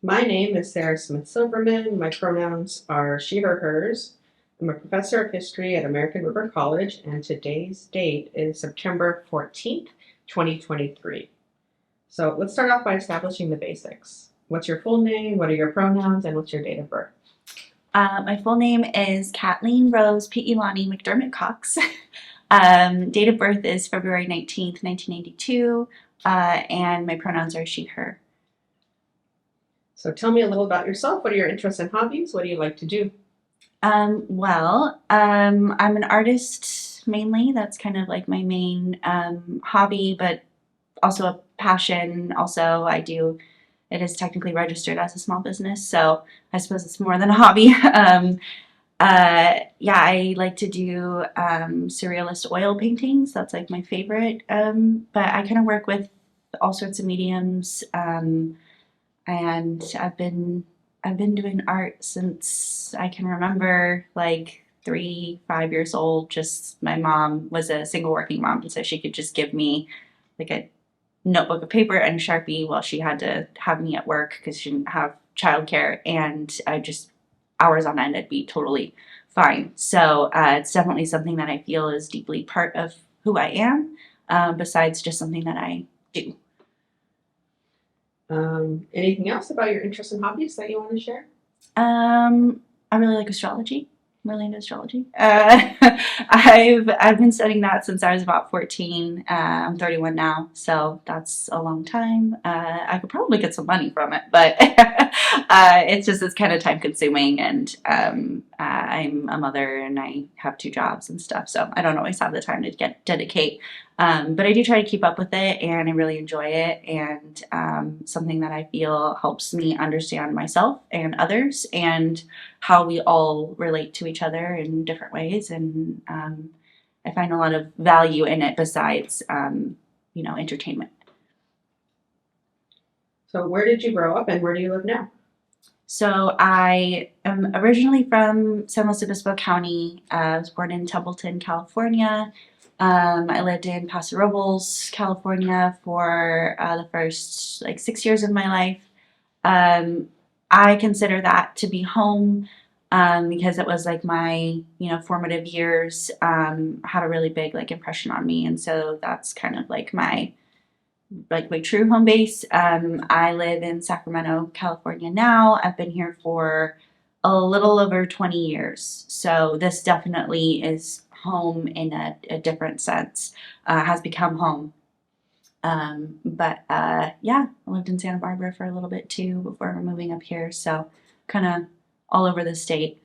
My name is Sara Smith-Silverman. My pronouns are she, her, hers. I'm a professor of history at American River College, and today's date is September 14th, 2023. So let's start off by establishing the basics. What's your full name? What are your pronouns? And what's your date of birth? My full name is Kathleen Rose Piilani McDermott Cox. Date of birth is February 19th, 1982, and my pronouns are she, her. So tell me a little about yourself. What are your interests and hobbies? What do you like to do? I'm an artist mainly. That's kind of like my main hobby, but also a passion. Also, it is technically registered as a small business, so I suppose it's more than a hobby. Yeah, I like to do surrealist oil paintings. That's like my favorite. But I kind of work with all sorts of mediums, and I've been doing art since I can remember, like 5 years old. Just my mom was a single working mom, and so she could just give me like a notebook of paper and a Sharpie while she had to have me at work because she didn't have childcare, and I just hours on end I'd be totally fine. So it's definitely something that I feel is deeply part of who I am, besides just something that I do. Anything else about your interests and hobbies that you want to share? I really like astrology. I'm really into astrology. I've been studying that since I was about 14. I'm 31 now, so that's a long time. I could probably get some money from it, but it's kind of time consuming, and I'm a mother and I have two jobs and stuff, so I don't always have the time to dedicate. But I do try to keep up with it, and I really enjoy it, and something that I feel helps me understand myself and others, and how we all relate to each other in different ways. And I find a lot of value in it besides, entertainment. So where did you grow up and where do you live now? So I am originally from San Luis Obispo County. I was born in Templeton, California. I lived in Paso Robles, California for the first like 6 years of my life. Um, I consider that to be home, because it was like my formative years, had a really big like impression on me, and so that's kind of like my true home base. I live in Sacramento, California now. I've been here for a little over 20 years, so this definitely is home in a different sense. Has become home. But yeah, I lived in Santa Barbara for a little bit too before moving up here. So kind of all over the state.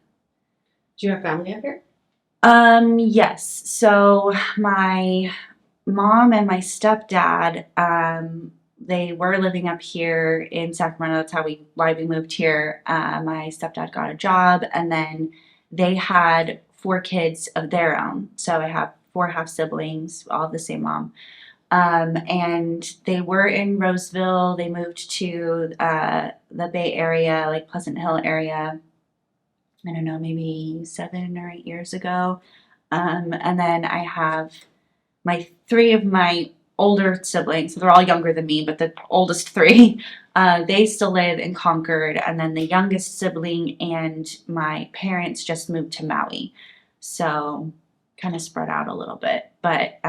Do you have family up here? Yes. So my mom and my stepdad, they were living up here in Sacramento. That's why we moved here. My stepdad got a job, and then they had four kids of their own. So I have four half siblings, all of the same mom. And they were in Roseville. They moved to the Bay Area, like Pleasant Hill area. I don't know, maybe 7 or 8 years ago. And then I have my three of my older siblings. So they're all younger than me, but the oldest three, they still live in Concord. And then the youngest sibling and my parents just moved to Maui. So kind of spread out a little bit. But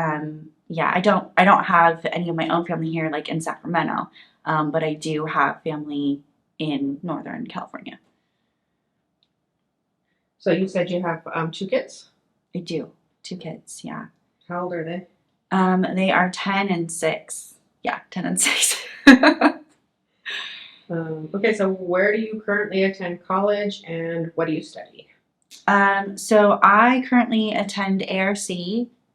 yeah, I don't have any of my own family here, like in Sacramento, but I do have family in Northern California. So you said you have two kids. I do. Two kids, yeah. How old are they? They are 10 and 6. Yeah, 10 and 6. Okay, so where do you currently attend college and what do you study? So I currently attend ARC.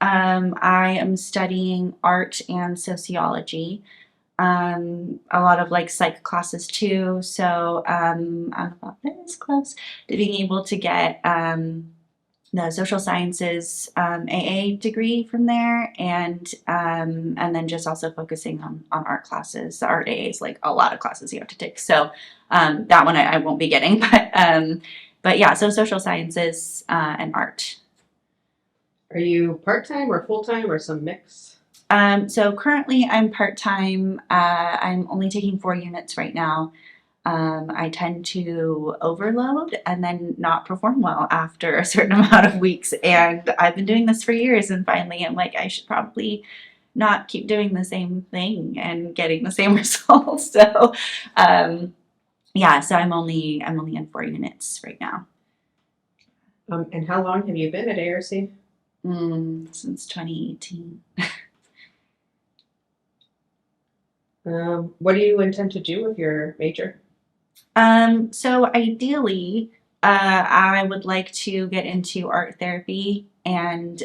I am studying art and sociology. A lot of like psych classes too. So I'm about this close to being able to get the social sciences AA degree from there, and then just also focusing on art classes. The art AA is like a lot of classes you have to take. So that one I won't be getting, but yeah, so social sciences and art. Are you part-time or full-time or some mix? So currently I'm part time. I'm only taking 4 units right now. I tend to overload and then not perform well after a certain amount of weeks. And I've been doing this for years, and finally I'm like, I should probably not keep doing the same thing and getting the same results. So, yeah, so I'm only in 4 units right now. And how long have you been at ARC? Since 2018. What do you intend to do with your major? So ideally, I would like to get into art therapy and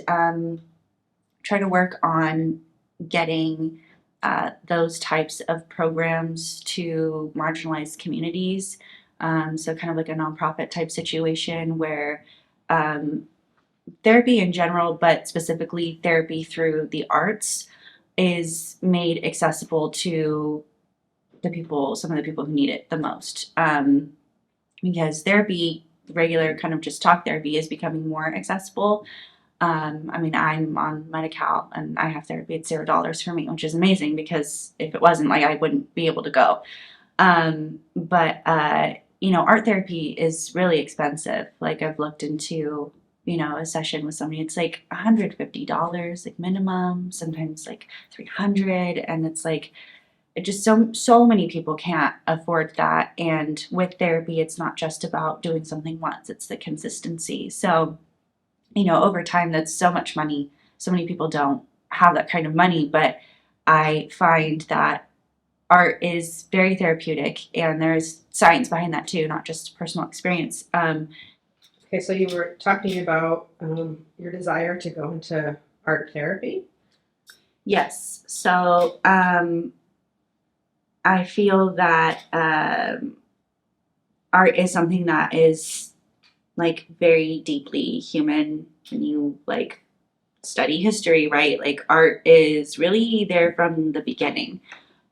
try to work on getting those types of programs to marginalized communities. So kind of like a nonprofit type situation where um, therapy in general, but specifically therapy through the arts, is made accessible to the people, some of the people who need it the most. Because therapy, regular kind of just talk therapy, is becoming more accessible. I mean, I'm on Medi-Cal and I have therapy. It's $0 for me, which is amazing because if it wasn't, like, I wouldn't be able to go. But art therapy is really expensive. Like, I've looked into, a session with somebody, it's like $150, like minimum, sometimes like 300, and it's like it just so many people can't afford that. And with therapy, it's not just about doing something once; it's the consistency. So, over time, that's so much money. So many people don't have that kind of money, but I find that art is very therapeutic, and there's science behind that too, not just personal experience. Okay, so you were talking about your desire to go into art therapy. Yes, so I feel that art is something that is like very deeply human. When you like study history, right? Like, art is really there from the beginning.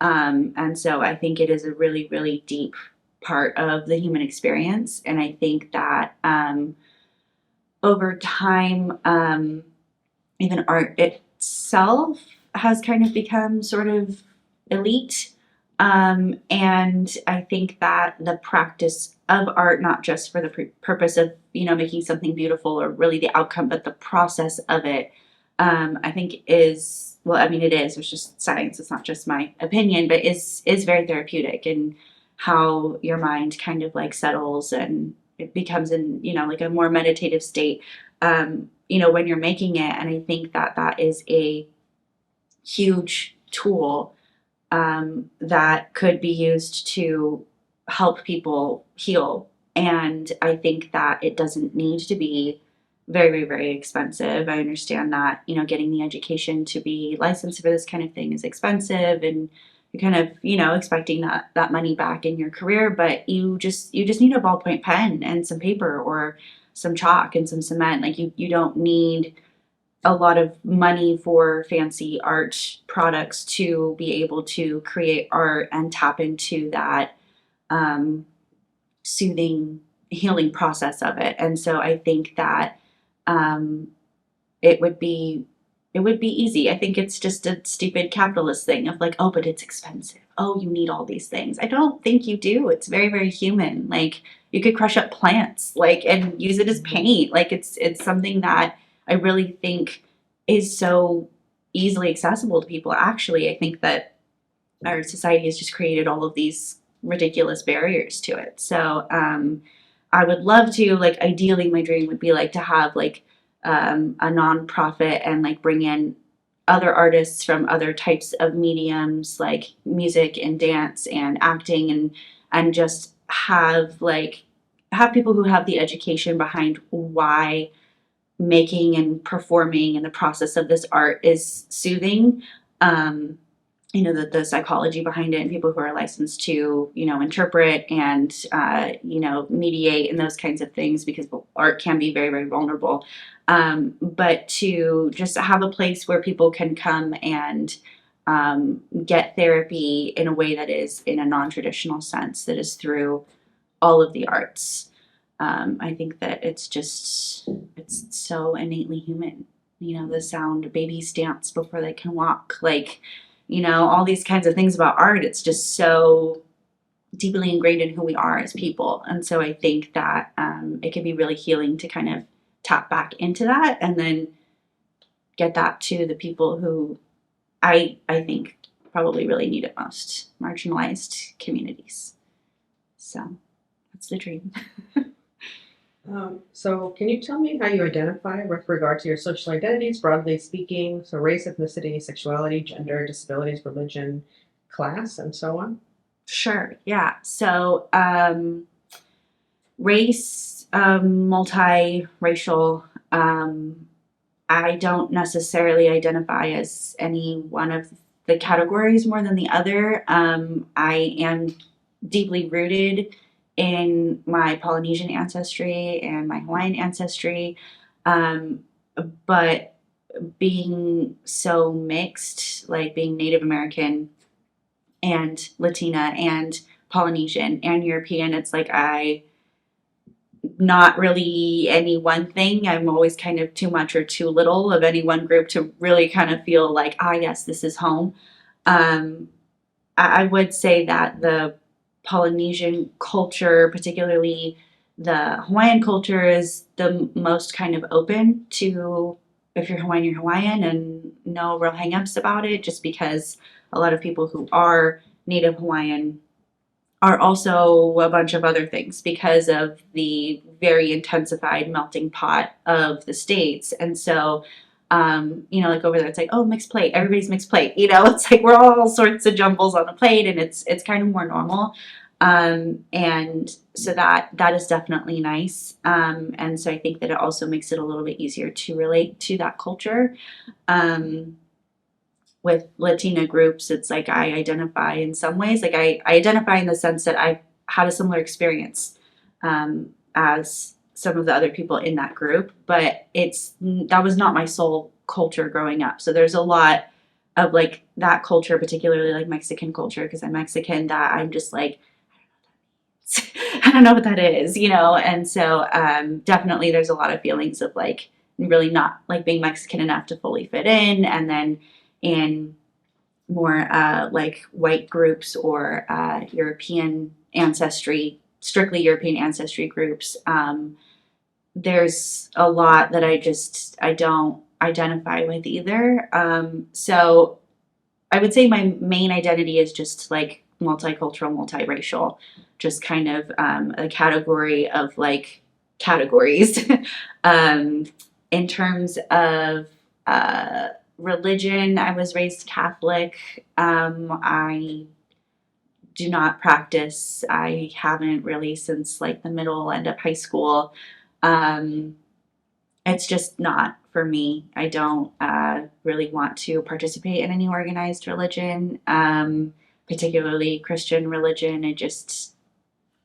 And so I think it is a really, really deep part of the human experience. And I think that over time, even art itself has kind of become sort of elite. And I think that the practice of art, not just for the purpose of, making something beautiful or really the outcome, but the process of it, I think is, well, I mean, it is, it's just science. It's not just my opinion, but is very therapeutic, and how your mind kind of like settles and it becomes in, like a more meditative state, when you're making it. And I think that that is a huge tool that could be used to help people heal. And I think that it doesn't need to be very, very, very expensive. I understand that, getting the education to be licensed for this kind of thing is expensive, and you're kind of, expecting that money back in your career, but you just need a ballpoint pen and some paper or some chalk and some cement. Like, you don't need a lot of money for fancy art products to be able to create art and tap into that um, soothing, healing process of it. And so I think that um, it would be it would be easy. I think it's just a stupid capitalist thing of like, oh, but it's expensive. Oh, you need all these things. I don't think you do. It's very, very human. Like, you could crush up plants, like, and use it as paint. Like, it's something that I really think is so easily accessible to people. Actually, I think that our society has just created all of these ridiculous barriers to it. So I would love to, like, ideally my dream would be like to have like a nonprofit and like bring in other artists from other types of mediums like music and dance and acting, and just have people who have the education behind why making and performing and the process of this art is soothing. The psychology behind it, and people who are licensed to, interpret and, mediate and those kinds of things, because art can be very, very vulnerable. But to just have a place where people can come and get therapy in a way that is in a non-traditional sense, that is through all of the arts. I think that it's so innately human. The sound babies dance before they can walk, like, all these kinds of things about art. It's just so deeply ingrained in who we are as people. And so I think that it can be really healing to kind of tap back into that and then get that to the people who I think probably really need it most, marginalized communities. So that's the dream. So can you tell me how you identify with regard to your social identities, broadly speaking? So race, ethnicity, sexuality, gender, disabilities, religion, class, and so on? Sure. Yeah. So race, multiracial. I don't necessarily identify as any one of the categories more than the other. I am deeply rooted in my Polynesian ancestry and my Hawaiian ancestry. Um, but being so mixed, like being Native American and Latina and Polynesian and European, it's like I not really any one thing. I'm always kind of too much or too little of any one group to really kind of feel like, ah, yes, this is home. Um, I would say that the Polynesian culture, particularly the Hawaiian culture, is the most kind of open to if you're Hawaiian, you're Hawaiian, and no real hangups about it, just because a lot of people who are Native Hawaiian are also a bunch of other things because of the very intensified melting pot of the states. And so, like over there, it's like, oh, mixed plate, everybody's mixed plate. It's like we're all sorts of jumbles on a plate, and it's kind of more normal. And so that is definitely nice. And so I think that it also makes it a little bit easier to relate to that culture. Um, with Latina groups, it's like I identify in some ways. Like I identify in the sense that I've had a similar experience as some of the other people in that group, but that was not my sole culture growing up. So there's a lot of like that culture, particularly like Mexican culture, because I'm Mexican, that I'm just like, I don't know what that is, And so definitely there's a lot of feelings of like really not like being Mexican enough to fully fit in, and then in more like white groups or European ancestry, strictly European ancestry groups, there's a lot that I don't identify with either. So I would say my main identity is just like multicultural, multiracial, just kind of a category of like categories. um, in terms of religion, I was raised Catholic. I do not practice. I haven't really since like the middle end of high school. Um, it's just not for me. I don't really want to participate in any organized religion, particularly Christian religion.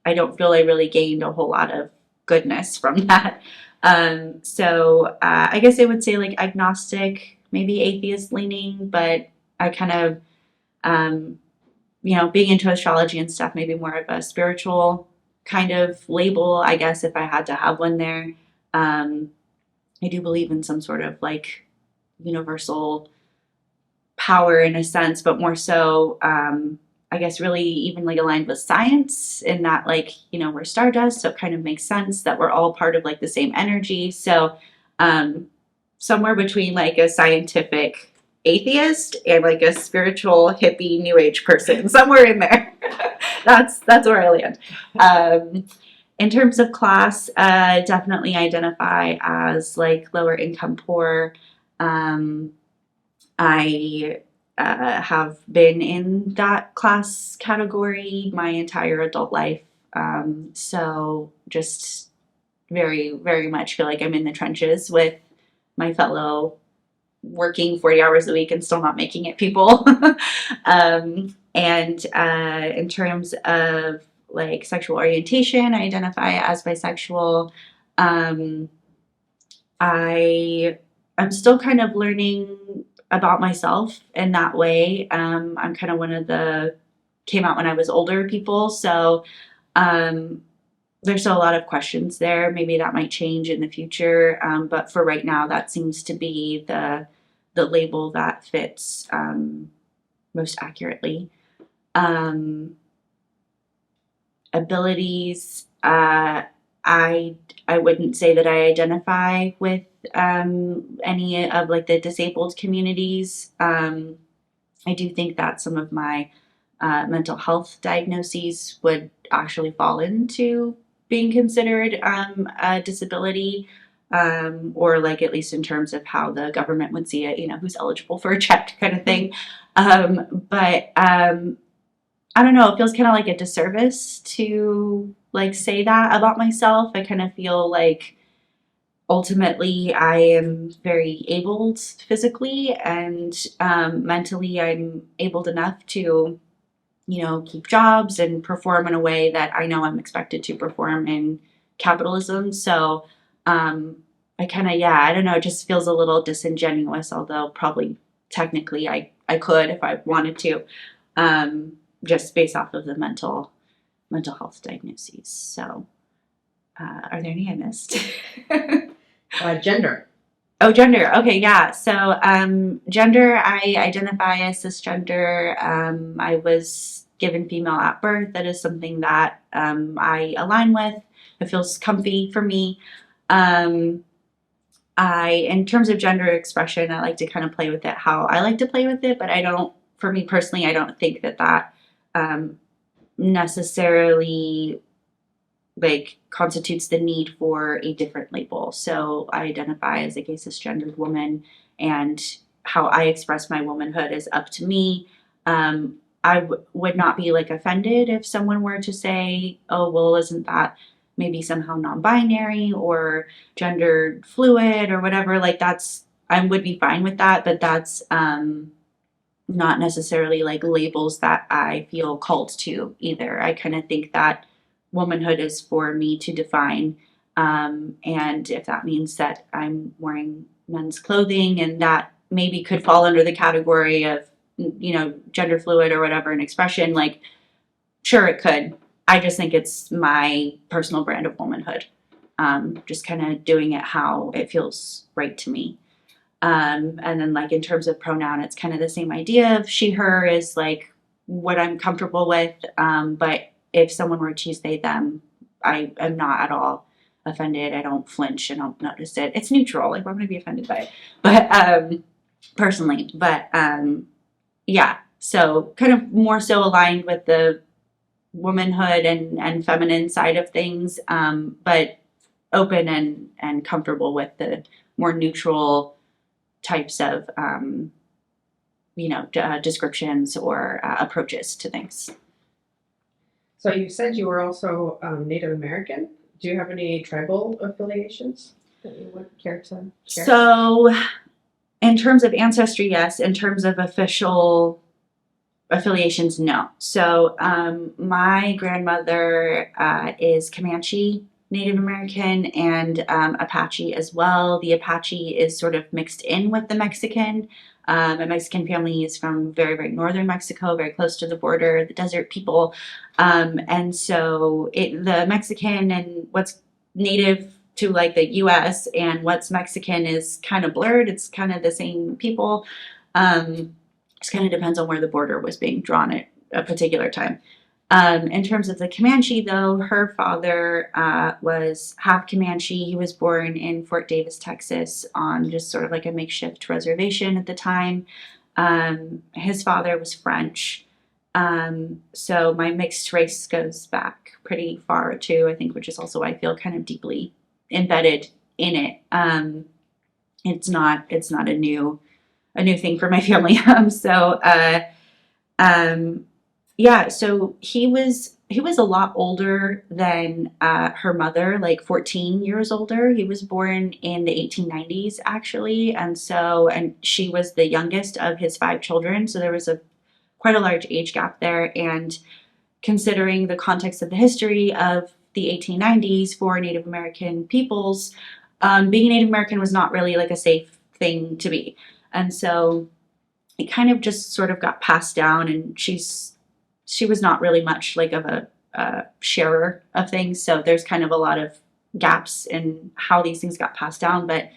I don't feel I really gained a whole lot of goodness from that. So I guess I would say like agnostic, maybe atheist leaning, but I kind of, being into astrology and stuff, maybe more of a spiritual kind of label, I guess, if I had to have one there. Um, I do believe in some sort of like universal power in a sense, but more so, I guess, really even like aligned with science in that, like, we're stardust. So it kind of makes sense that we're all part of like the same energy. So, somewhere between like a scientific atheist and like a spiritual hippie new age person, somewhere in there. That's where I land. In terms of class, definitely identify as like lower income poor. I have been in that class category my entire adult life. So just very, very much feel like I'm in the trenches with my fellow working 40 hours a week and still not making it people. And in terms of like sexual orientation, I identify as bisexual. Um, I'm still kind of learning about myself in that way. I'm kind of one of the came out when I was older people, so um, there's still a lot of questions there. Maybe that might change in the future, but for right now, that seems to be the label that fits most accurately. Um, abilities, I wouldn't say that I identify with any of like the disabled communities. I do think that some of my mental health diagnoses would actually fall into being considered a disability, or like at least in terms of how the government would see it, who's eligible for a check kind of thing. But I don't know, it feels kind of like a disservice to like say that about myself. I kind of feel like ultimately I am very abled physically, and mentally I'm abled enough to keep jobs and perform in a way that I know I'm expected to perform in capitalism. So I kind of, yeah, I don't know, it just feels a little disingenuous, although probably technically I could if I wanted to, just based off of the mental health diagnoses. So are there any I missed? Gender. Oh, gender. Okay, yeah. So, gender, I identify as cisgender. I was given female at birth. That is something that I align with. It feels comfy for me. Um, in terms of gender expression, I like to kind of play with it how I like to play with it, but for me personally, I don't think that necessarily like constitutes the need for a different label. So I identify as a gay cisgendered woman, and how I express my womanhood is up to me. I would not be like offended if someone were to say, "Oh, well, isn't that maybe somehow non-binary or gender fluid or whatever?" Like I would be fine with that, but that's not necessarily like labels that I feel called to either. I kind of think that womanhood is for me to define. And if that means that I'm wearing men's clothing and that maybe could fall under the category of, gender fluid or whatever, an expression, like, sure, it could. I just think it's my personal brand of womanhood. Just kind of doing it how it feels right to me. And then like in terms of pronoun, it's kind of the same idea of she, her is like what I'm comfortable with. But if someone were to use they, them, I am not at all offended. I don't flinch. I don't notice it. It's neutral. Like, why would I be offended by it? But personally, but yeah. So kind of more so aligned with the womanhood and feminine side of things, but open and comfortable with the more neutral types of descriptions or approaches to things. So you said you were also Native American. Do you have any tribal affiliations that you would care to share? So in terms of ancestry, yes. In terms of official affiliations, no. So my grandmother is Comanche Native American and Apache as well. The Apache is sort of mixed in with the Mexican. My Mexican family is from very, very northern Mexico, very close to the border, the desert people. And so the Mexican and what's native to like the US and what's Mexican is kind of blurred. It's kind of the same people. Just kind of depends on where the border was being drawn at a particular time. In terms of the Comanche, though, her father was half Comanche. He was born in Fort Davis, Texas, on just sort of like a makeshift reservation at the time. His father was French. So my mixed race goes back pretty far too, I think, which is also why I feel kind of deeply embedded in it. It's not a new thing for my family. Yeah, so he was a lot older than her mother, like 14 years older. He was born in the 1890s, actually, and she was the youngest of his 5 children. So there was quite a large age gap there. And considering the context of the history of the 1890s for Native American peoples, being Native American was not really like a safe thing to be, and so it kind of just sort of got passed down. And she was not really much like of a sharer of things. So there's kind of a lot of gaps in how these things got passed down. But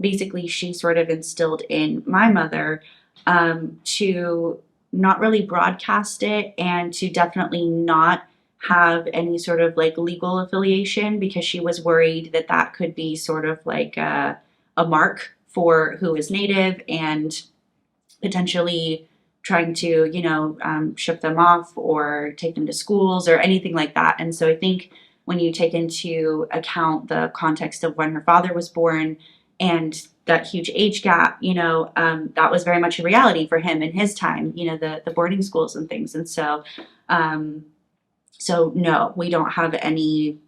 basically, she sort of instilled in my mother to not really broadcast it and to definitely not have any sort of like legal affiliation because she was worried that that could be sort of like a mark for who is Native and potentially trying to, ship them off or take them to schools or anything like that. And so I think when you take into account the context of when her father was born and that huge age gap, that was very much a reality for him in his time, the boarding schools and things. And um, so no, we don't have any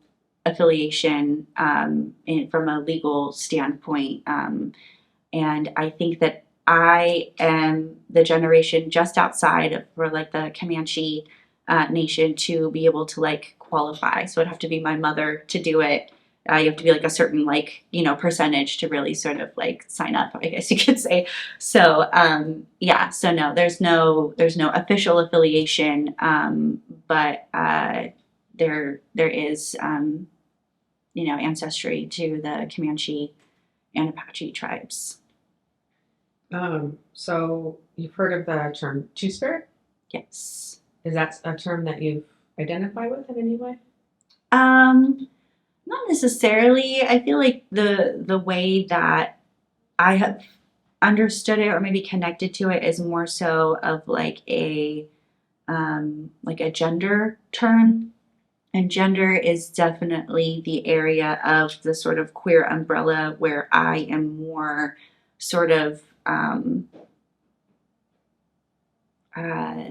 affiliation from a legal standpoint. And I think that I am the generation just outside of for like the Comanche nation to be able to like qualify. So it'd have to be my mother to do it. You have to be like a certain like percentage to really sort of like sign up, I guess you could say. So yeah, so no, there's no official affiliation, but there is ancestry to the Comanche and Apache tribes. So you've heard of the term two-spirit? Yes. Is that a term that you've identified with in any way? Not necessarily. I feel like the way that I have understood it or maybe connected to it is more so of like a gender term. And gender is definitely the area of the sort of queer umbrella where I am more sort of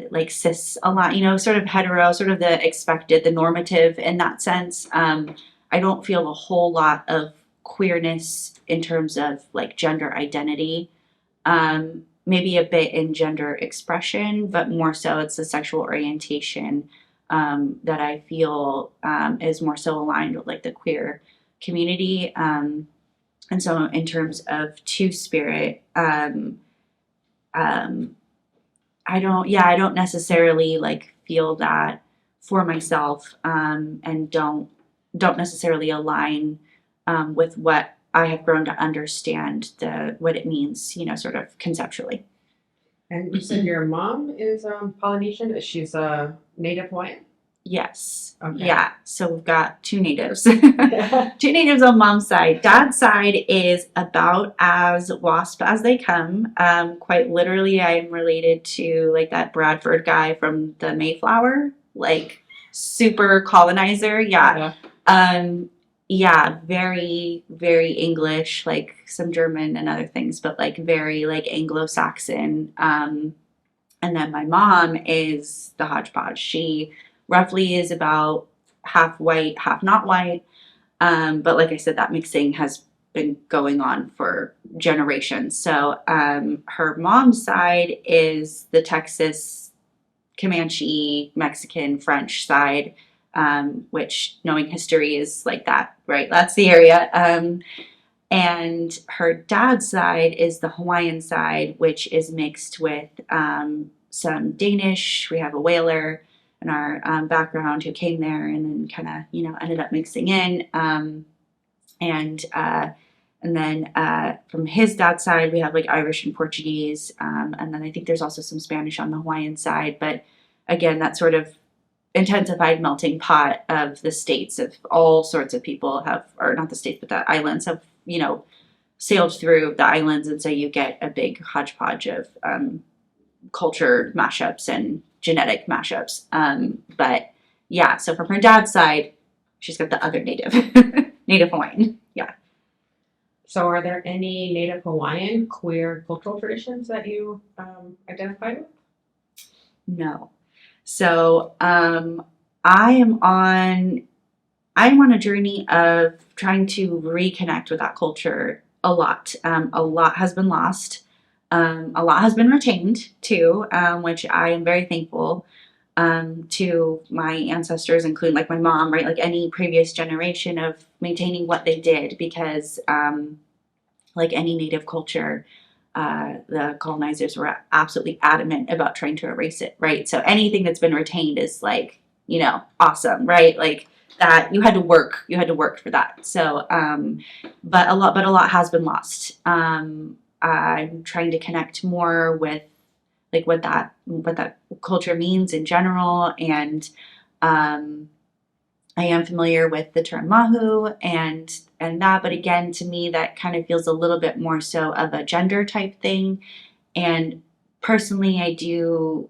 like cis a lot, sort of hetero, sort of the expected, the normative in that sense. I don't feel a whole lot of queerness in terms of like gender identity. Maybe a bit in gender expression, but more so it's the sexual orientation that I feel is more so aligned with like the queer community. And so in terms of two spirit, I don't necessarily like feel that for myself, and don't necessarily align with what I have grown to understand what it means, sort of conceptually. And you said your mom is Polynesian. She's a native Hawaiian? Yes. Okay. Yeah. So we've got two natives. Two natives on mom's side. Dad's side is about as WASP as they come. Quite literally, I am related to like that Bradford guy from the Mayflower, like super colonizer. Yeah. Yeah, very, very English, like some German and other things, but like very like Anglo-Saxon. And then my mom is the hodgepodge. She roughly is about half white, half not white. But like I said, that mixing has been going on for generations. So her mom's side is the Texas Comanche, Mexican, French side, which knowing history is like that, right? That's the area. And her dad's side is the Hawaiian side, which is mixed with some Danish. We have a whaler in our background who came there and then kind of, ended up mixing in. And then from his dad's side, we have like Irish and Portuguese. And then I think there's also some Spanish on the Hawaiian side. But again, that sort of intensified melting pot of the states of all sorts of people have, or not the states, but the islands have, sailed through the islands. And so you get a big hodgepodge of culture mashups and genetic mashups. But yeah, so from her dad's side, she's got the other native, native Hawaiian. Yeah. So are there any native Hawaiian queer cultural traditions that you identify with? No. So I'm on a journey of trying to reconnect with that culture a lot. A lot has been lost. A lot has been retained too, which I am very thankful to my ancestors, including like my mom, right? Like any previous generation of maintaining what they did, because like any native culture, the colonizers were absolutely adamant about trying to erase it, right? So anything that's been retained is like, awesome, right? Like that you had to work for that. So, but a lot has been lost. I'm trying to connect more with like what that culture means in general, and I am familiar with the term mahu and that, but again, to me, that kind of feels a little bit more so of a gender type thing. And personally, I do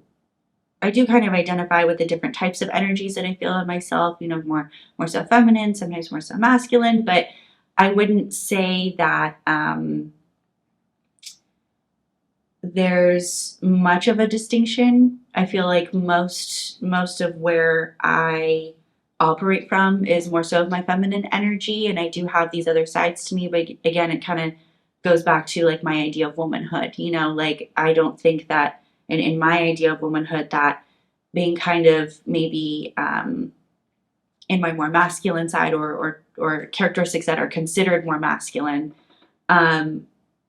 kind of identify with the different types of energies that I feel in myself, more so feminine, sometimes more so masculine, but I wouldn't say that there's much of a distinction. I feel like most of where I operate from is more so of my feminine energy, and I do have these other sides to me, but again, it kind of goes back to like my idea of womanhood. Like I don't think that in my idea of womanhood that being kind of maybe in my more masculine side or characteristics that are considered more masculine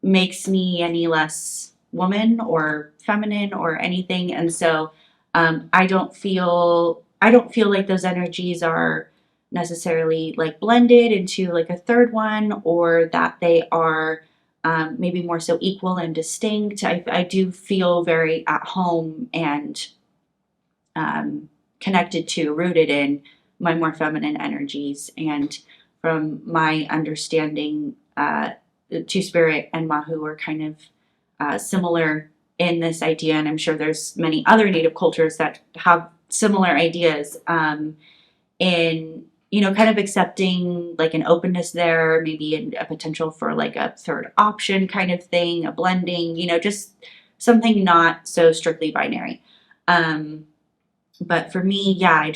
makes me any less woman or feminine or anything. And so I don't feel like those energies are necessarily like blended into like a third one, or that they are maybe more so equal and distinct. I do feel very at home and connected to, rooted in my more feminine energies. And from my understanding, Two Spirit and Mahu are kind of similar in this idea, and I'm sure there's many other Native cultures that have similar ideas in kind of accepting like an openness there, maybe a potential for like a third option kind of thing, a blending, just something not so strictly binary. But for me, yeah,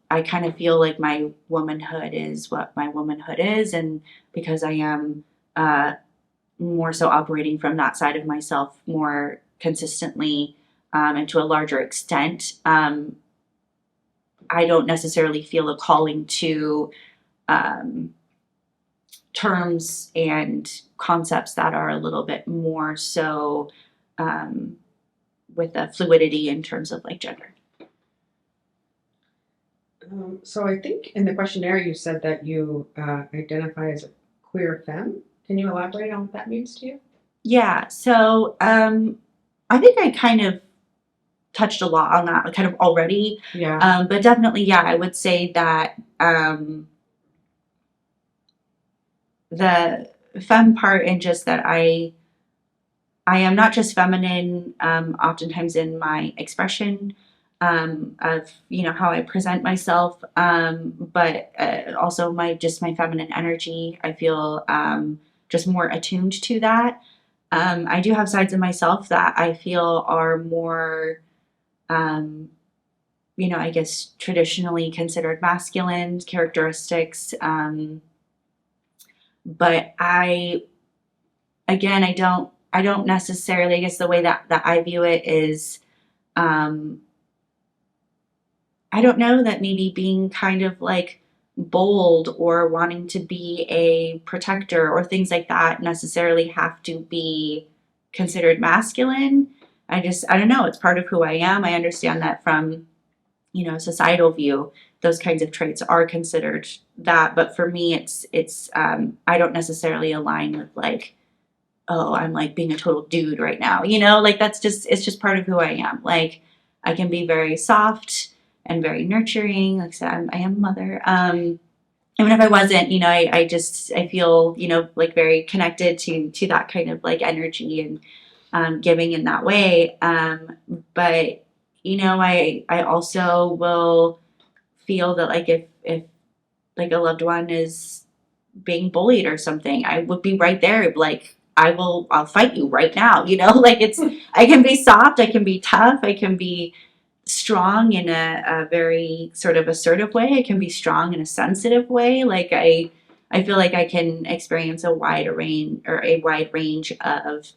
I kind of feel like my womanhood is what my womanhood is, and because I am more so operating from that side of myself more consistently and to a larger extent, I don't necessarily feel a calling to terms and concepts that are a little bit more so with a fluidity in terms of like gender. So I think in the questionnaire you said that you identify as a queer femme. Can you elaborate on what that means to you? Yeah, so I think I kind of touched a lot on that kind of already. Yeah. But definitely, yeah, I would say that the femme part, and just that I am not just feminine, oftentimes in my expression of how I present myself, but also my feminine energy. I feel just more attuned to that. I do have sides of myself that I feel are more, I guess traditionally considered masculine characteristics. But I don't necessarily, I guess the way that I view it is, I don't know that maybe being kind of like bold or wanting to be a protector or things like that necessarily have to be considered masculine. I don't know. It's part of who I am. I understand that from, societal view, those kinds of traits are considered that. But for me, it's I don't necessarily align with like, oh, I'm like being a total dude right now. Like it's just part of who I am. Like I can be very soft and very nurturing. Like I said, I am a mother. Even if I wasn't, I feel, like very connected to that kind of like energy and giving in that way. But, I also will feel that like if like a loved one is being bullied or something, I would be right there. Like, I'll fight you right now. Like I can be soft, I can be tough, I can be strong in a very sort of assertive way. I can be strong in a sensitive way. Like I feel like I can experience a wide range of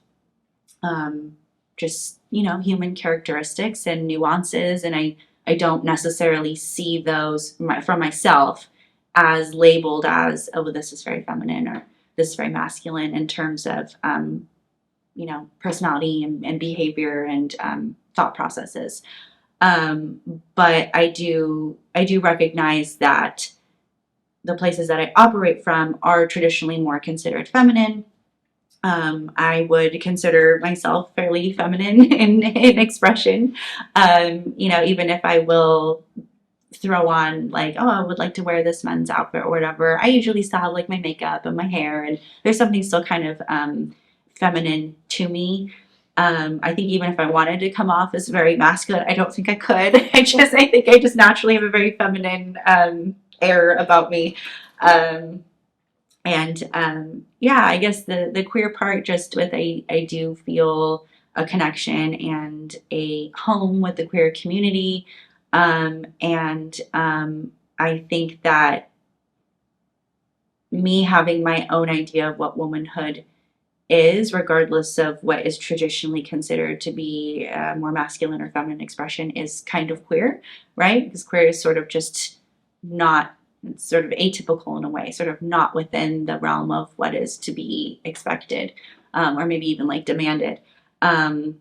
just human characteristics and nuances, and I don't necessarily see those from myself as labeled as, oh, this is very feminine or this is very masculine in terms of personality and behavior and thought processes. But I do recognize that the places that I operate from are traditionally more considered feminine. I would consider myself fairly feminine in expression. Even if I will throw on like, oh, I would like to wear this men's outfit or whatever. I usually still have like my makeup and my hair, and there's something still kind of feminine to me. I think even if I wanted to come off as very masculine, I don't think I could. I think I just naturally have a very feminine air about me. Yeah, I guess the queer part, just with I do feel a connection and a home with the queer community. I think that me having my own idea of what womanhood is, regardless of what is traditionally considered to be a more masculine or feminine expression, is kind of queer, right? Because queer is sort of just not, it's sort of atypical in a way, sort of not within the realm of what is to be expected, or maybe even like demanded. And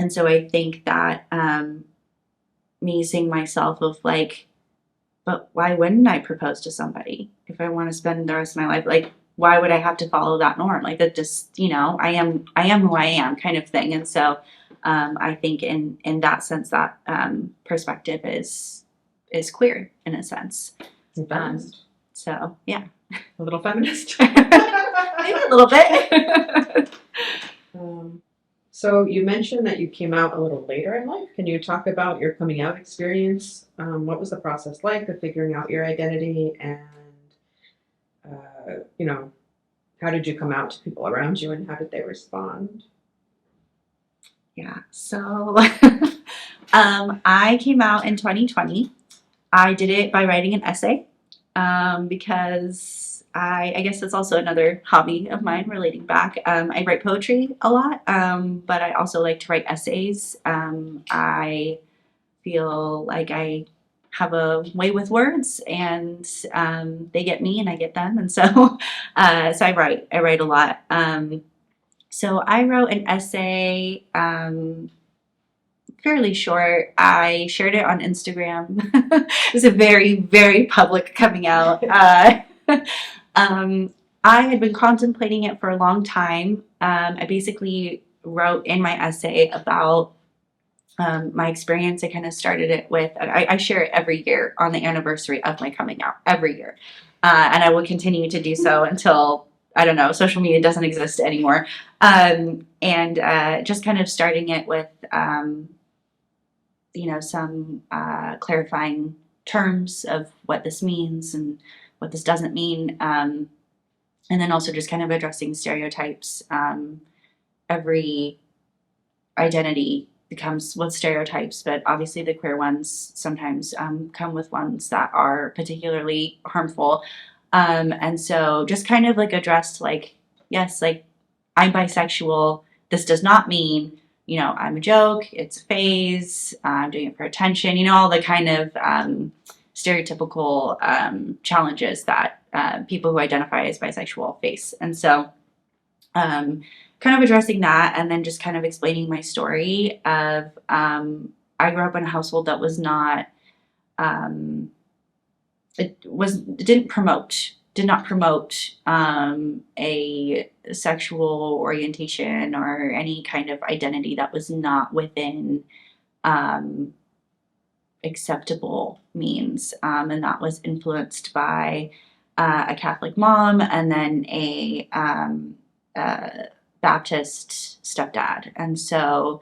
so I think that me seeing myself of like, but why wouldn't I propose to somebody if I want to spend the rest of my life? Like, why would I have to follow that norm? Like that just, I am who I am kind of thing. And so I think in that sense, that perspective is queer in a sense. So yeah. A little feminist. Maybe a little bit. So you mentioned that you came out a little later in life. Can you talk about your coming out experience? What was the process like of figuring out your identity, and how did you come out to people around you, and how did they respond? Yeah, so I came out in 2020. I did it by writing an essay because I guess it's also another hobby of mine relating back. I write poetry a lot, but I also like to write essays. I feel like I have a way with words, and they get me and I get them. And so, so I write a lot. So I wrote an essay, fairly short. I shared it on Instagram. It was a very, very public coming out. I had been contemplating it for a long time. I basically wrote in my essay about my experience. I kind of started it with, I share it every year on the anniversary of my coming out, every year. And I will continue to do so until, I don't know, social media doesn't exist anymore. Just kind of starting it with, some clarifying terms of what this means and what this doesn't mean. And then also just kind of addressing stereotypes. Every identity becomes with stereotypes, but obviously the queer ones sometimes come with ones that are particularly harmful. And so just kind of like addressed like, yes, like I'm bisexual. This does not mean, I'm a joke. It's a phase. I'm doing it for attention, all the kind of stereotypical challenges that people who identify as bisexual face. And so kind of addressing that, and then just kind of explaining my story of I grew up in a household that was not did not promote a sexual orientation or any kind of identity that was not within acceptable means, and that was influenced by a Catholic mom and then a Baptist stepdad. And so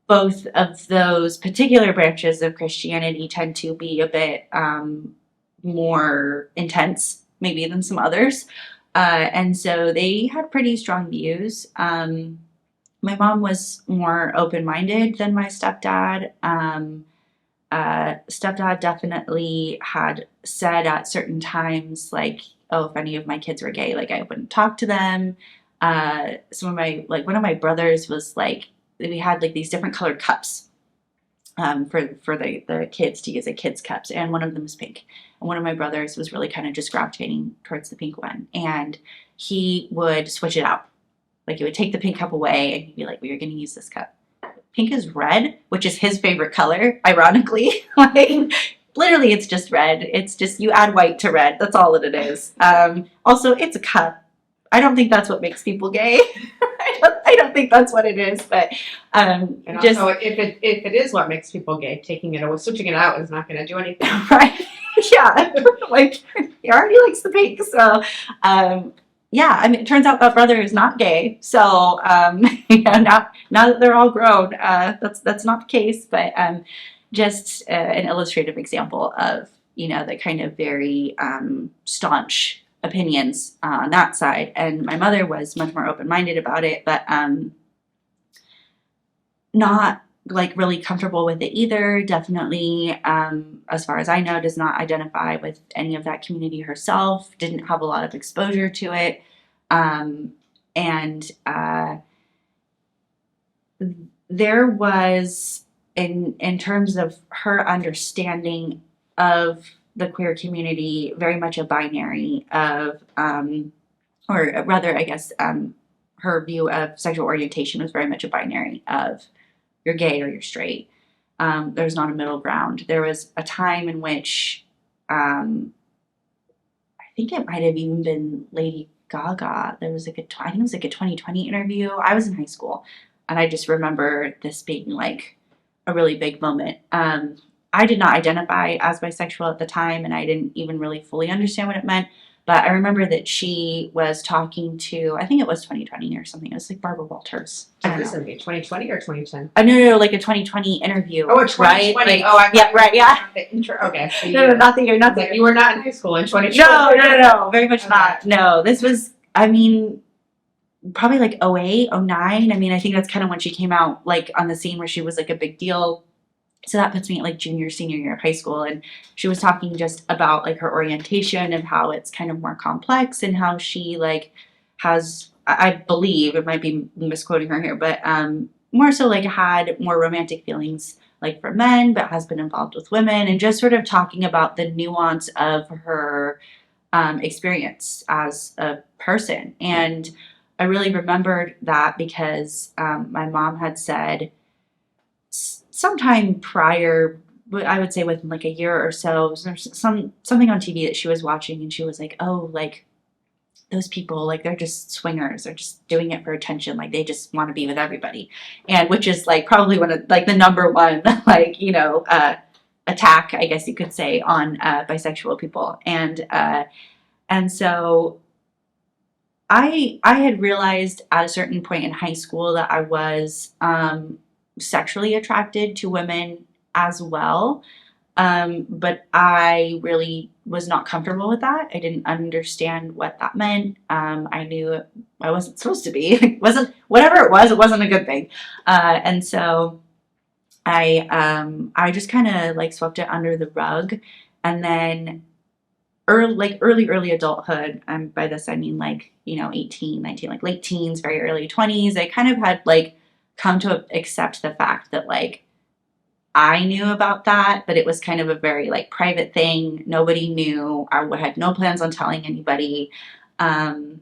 both of those particular branches of Christianity tend to be a bit more intense maybe than some others. And so they had pretty strong views. My mom was more open-minded than my stepdad. Stepdad definitely had said at certain times, like, oh, if any of my kids were gay, like I wouldn't talk to them. One of my brothers was like, we had like these different colored cups for the kids to use, like kids cups, and one of them was pink. And one of my brothers was really kind of just gravitating towards the pink one, and he would switch it out. Like he would take the pink cup away and he'd be like, we are going to use this cup. Pink is red, which is his favorite color, ironically. Like literally it's just red. It's just you add white to red. That's all that it is. Also, it's a cup. I don't think that's what makes people gay. I don't think that's what it is. But And just also, if it is what makes people gay, switching it out is not going to do anything. right, yeah, like he already likes the pink, so yeah. I mean, it turns out that brother is not gay, so yeah, now that they're all grown, that's not the case. But just an illustrative example of the kind of very staunch opinions on that side. And my mother was much more open-minded about it, but not like really comfortable with it either. Definitely, as far as I know, does not identify with any of that community herself, didn't have a lot of exposure to it. And there was, in terms of her understanding of the queer community, very much a binary of, or rather, I guess, her view of sexual orientation was very much a binary of you're gay or you're straight. There's not a middle ground. There was a time in which, I think it might have even been Lady Gaga. There was I think it was like a 2020 interview. I was in high school, and I just remember this being like a really big moment. I did not identify as bisexual at the time, and I didn't even really fully understand what it meant. But I remember that she was talking to, I think it was 2020 or something. It was like Barbara Walters. So this would be 2020 or 2010? No, like a 2020 interview. Oh, a 2020. Right? Like, oh, yeah, right, yeah. The intro. Okay. So No, not the year, not the like year. you were not in high school in 2020. No, very much Okay. not. No, this was, I mean, probably like 08, 09. I mean, I think that's kind of when she came out, like on the scene where she was like a big deal. So that puts me at like junior, senior year of high school. And she was talking just about like her orientation and how it's kind of more complex and how she like has, I believe, it might be misquoting her here, but more so like had more romantic feelings like for men, but has been involved with women, and just sort of talking about the nuance of her experience as a person. And I really remembered that because my mom had said sometime prior, I would say within like a year or so, there's something on TV that she was watching, and she was like, "Oh, like those people, like they're just swingers. They're just doing it for attention. Like they just want to be with everybody," and which is like probably one of like the number one like attack, I guess you could say, on bisexual people. And so I had realized at a certain point in high school that I was sexually attracted to women as well. But I really was not comfortable with that. I didn't understand what that meant. I knew I wasn't supposed to be. It wasn't whatever it wasn't a good thing. And so I just kind of like swept it under the rug. And then early adulthood, by this I mean like 18, 19, like late teens, very early 20s, I kind of had like come to accept the fact that like I knew about that, but it was kind of a very like private thing. Nobody knew. I had no plans on telling anybody. I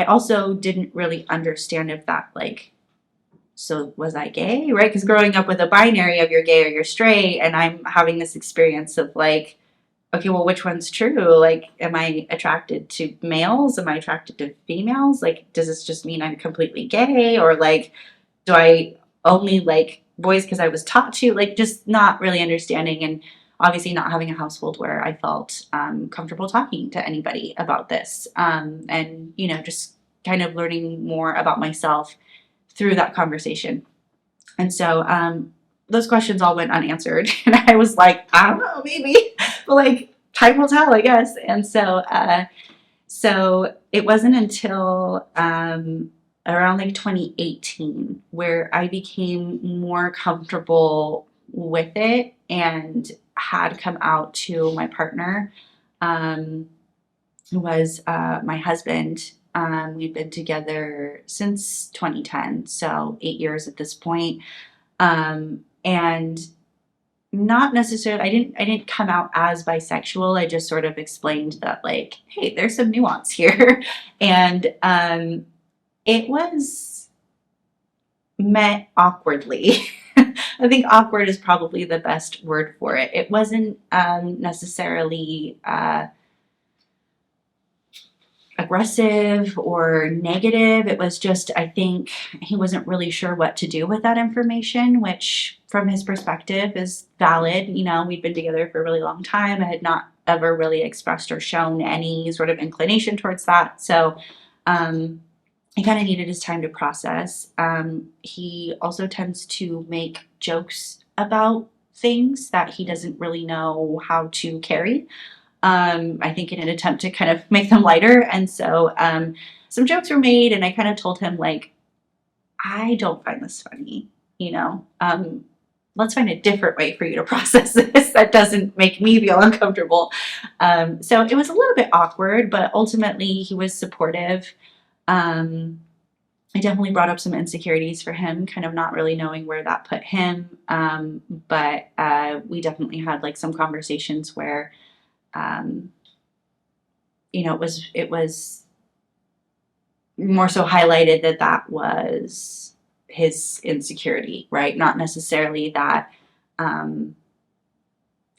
also didn't really understand if that like, so was I gay, right? Because growing up with a binary of you're gay or you're straight, and I'm having this experience of like, okay, well, which one's true? Like, am I attracted to males? Am I attracted to females? Like, does this just mean I'm completely gay? Or like, do I only like boys because I was taught to? Like, just not really understanding, and obviously not having a household where I felt comfortable talking to anybody about this. And, just kind of learning more about myself through that conversation. And so those questions all went unanswered. And I was like, I don't know, maybe. But like, time will tell, I guess. And so it wasn't until around like 2018 where I became more comfortable with it and had come out to my partner, who was my husband. We'd been together since 2010, so 8 years at this point. And not necessarily, I didn't come out as bisexual. I just sort of explained that like, hey, there's some nuance here. And it was met awkwardly. I think awkward is probably the best word for it. It wasn't necessarily aggressive or negative. It was just, I think he wasn't really sure what to do with that information, which from his perspective is valid. You know, we'd been together for a really long time. I had not ever really expressed or shown any sort of inclination towards that. So, he kind of needed his time to process. He also tends to make jokes about things that he doesn't really know how to carry. I think in an attempt to kind of make them lighter. And so some jokes were made, and I kind of told him, like, I don't find this funny, you know. Let's find a different way for you to process this that doesn't make me feel uncomfortable. So it was a little bit awkward, but ultimately he was supportive. I definitely brought up some insecurities for him, kind of not really knowing where that put him. But we definitely had like some conversations where, you know, it was more so highlighted that that was his insecurity, right? Not necessarily that